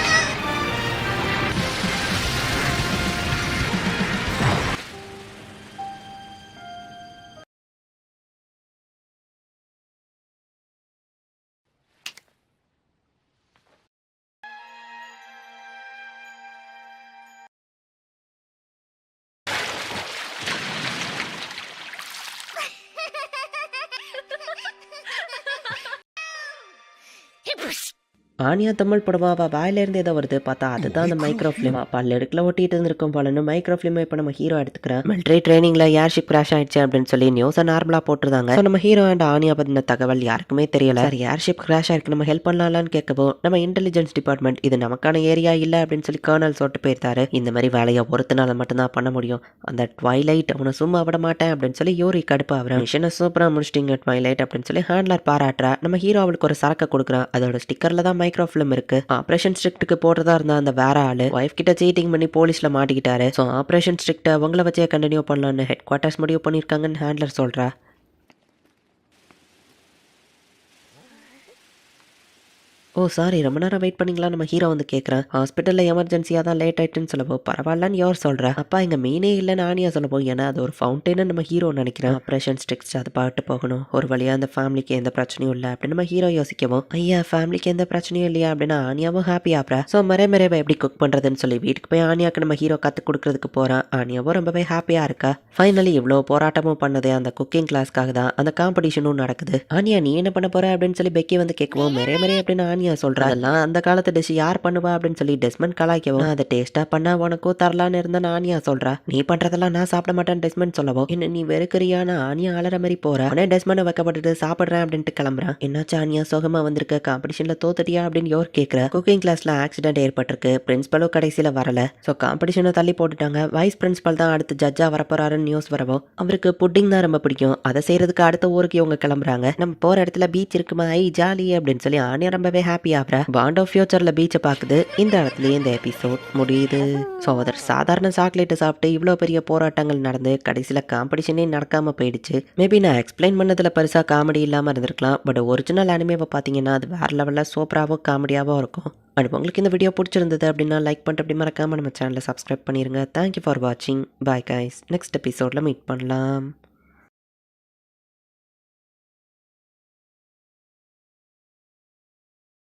ஆனியா தமிழ் படமா அவள் வாயிலேருந்து ஏதோ வருது பார்த்தா அதுதான் அந்த மைக்ரோ ஃபிலிம் பல்ல எடுக்கல ஒட்டிட்டு இருந்திருக்கும் போலன்னு மைக்ரோ ஃபிலிம் இப்போ நம்ம ஹீரோ எடுத்துக்கிறேன். மிலிட்ரி ட்ரைனிங்ல ஏர்ஷிப் கிராஷ் ஆயிடுச்சு அப்படின்னு சொல்லி நியூஸை நார்மலாக போட்டுருந்தாங்க. So, நம்ம ஹீரோ அண்ட் ஆனியா பத்தின தகவல் யாருக்குமே தெரியல. சார் ஏர்ஷிப் கிராஷ் ஆயிருக்கு நம்ம ஹெல்ப் பண்ணலாம்னு கேட்கவோ நம்ம இன்டெலிஜென்ஸ் டிபார்ட்மெண்ட் இது நமக்கான ஏரியா இல்லை அப்படின்னு சொல்லி கர்னல் சொல்லிட்டு போயிருந்தாரு. இந்த மாதிரி வேலையை ஒருத்தனால மட்டும்தான் பண்ண முடியும். அந்த ட்வைலைட் அவனை சும்மா விட மாட்டேன் அப்படின்னு சொல்லி யூரி கடுப்பு அவரை மிஷனை சூப்பராக முடிச்சிட்டிங்க ட்வைலைட் அப்படின்னு சொல்லி ஹேண்ட்லர் பாராட்டுறா. நம்ம ஹீரோ அவளுக்கு ஒரு சரக்கு கொடுக்குறான். அதோட ஸ்டிக்கர்ல தான் மைக்ரோ ஃபிலிம் இருக்கு. ஆபரேஷன் ஸ்ட்ரிக்ட்டுக்கு போடுறதா இருந்தா அந்த வேற ஆளு ஒய்ஃப் கிட்ட சீட்டிங் பண்ணி போலீஸ்ல மாட்டிக்கிட்டாரு. ஸோ ஆபரேஷன் ஸ்ட்ரிக்ட்டை அவங்கள வச்சே கண்டினியூ பண்ணலான்னு ஹெட் குவார்ட்டர்ஸ் முடிவு பண்ணியிருக்காங்கன்னு ஹேண்ட்லர் சொல்றா. ஓ சாரி ரொம்ப நேரம் வெயிட் பண்ணிங்களா நம்ம ஹீரோ வந்து கேட்குறேன். ஹாஸ்பிட்டலில் எமர்ஜென்சியாக தான் லேட் ஆயிட்டுன்னு சொல்லப்போ பரவாயில்லன்னு யோர் சொல்கிறேன். அப்பா இங்கே மீனே இல்லைன்னு ஆனியா சொல்லப்போ ஏன்னா அது ஒரு ஃபவுண்டேன்னு நம்ம ஹீரோ நினைக்கிறேன். ஆப்ரேஷன் ஸ்ட்ரிக்ஸ் அது பாட்டு போகணும் ஒரு வழியாக அந்த ஃபேமிலிக்கு எந்த பிரச்சனையும் இல்லை அப்படின்னு நம்ம ஹீரோ யோசிக்கவும் ஐயா ஃபேமிலிக்கு எந்த பிரச்சனையும் இல்லையா அப்படின்னு ஆனியாவும் ஹாப்பி ஆப்ரா. ஸோ மறைமறைவை எப்படி குக் பண்ணுறதுன்னு சொல்லி வீட்டுக்கு போய் ஆனியாவுக்கு நம்ம ஹீரோ கற்றுக் கொடுக்கறதுக்கு போகிறான். ஆனியாவும் ரொம்பவே ஹாப்பியாக இருக்கா. ஃபைனலி இவ்வளோ போராட்டமும் பண்ணதே அந்த குக்கிங் கிளாஸ்க்காக தான். அந்த காம்படிஷனும் நடக்குது. ஆனியா நீ என்ன பண்ண போற அப்படின்னு சொல்லி பெக்கி வந்து கேட்கவும் மறை அப்படின்னு ஆனியா சொல்றா. அதெல்லாம் அந்த காலத்து டிஷ் யார் பண்ணுவா அப்படின்னு சொல்லி டெஸ்மண்ட் கலாய்க்கவும் அதை டேஸ்டா பண்ணா உனக்கும் தரலான்னு இருந்தா ஆனியா சொல்றா. நீ பண்றதெல்லாம் நான் சாப்பிட மாட்டேன் டெஸ்மண்ட் சொல்லவும் என்ன நீ வெறுக்கிறியான ஆனியா அலற மாதிரி போற. உடனே டெஸ்மண்ட் வைக்கப்பட்டு சாப்பிடுறேன் அப்படின்ட்டு கிளம்புறான். என்னாச்சு ஆனியா சோகமா வந்திருக்க காம்படிஷன்ல தோத்துட்டியா அப்படின்னு யோர் கேட்கிற. குக்கிங் கிளாஸ்ல ஆக்சிடென்ட் ஏற்பட்டிருக்கு. பிரின்சிபலும் கடைசியில வரல. ஸோ காம்படிஷனை தள்ளி போட்டுட்டாங்க. வைஸ் பிரின்சிபல் தான் அடுத்து ஜட்ஜா வரப்போறாருன்னு நியூஸ் வரவும் அவருக்கு புட்டிங் தான் ரொம்ப பிடிக்கும். அதை செய்யறதுக்கு அடுத்த ஊருக்கு இவங்க கிளம்புறாங்க. நம்ம போற இடத்துல பீச் இருக்குமா ஐ ஜாலி அப்படின்னு சொல்லி ஆனியா ரொம்பவே ஹாப்பி ஆகுறா. பாண்ட் ஆஃப் ஃபியூச்சர்ல பீச்சை பார்க்குது. இந்த இடத்துலயே இந்த எபிசோட் முடியுது. ஸோ அதர் சாதாரண சாக்லேட்டை சாப்பிட்டு இவ்வளோ பெரிய போராட்டங்கள் நடந்து கடைசியில் காம்படிஷனே நடக்காம போயிடுச்சு. மேபி நான் எக்ஸ்பிளைன் பண்ணதுல பெருசா காமெடி இல்லாமல் இருந்திருக்கலாம். பட் ஒரிஜினல் அனிமேவை பார்த்தீங்கன்னா அது வேற லெவலில் சூப்பராகவும் காமெடியாகவும் இருக்கும். அண்ட் உங்களுக்கு இந்த வீடியோ பிடிச்சிருந்தது அப்படின்னா லைக் பண்ணிட்டு அப்படி மறக்காம நம்ம சேனலை சப்ஸ்கிரைப் பண்ணிருங்க. தேங்க்யூ ஃபார் வாட்சிங். Bye guys. நெக்ஸ்ட் எபிசோட்ல மீட் பண்ணலாம்.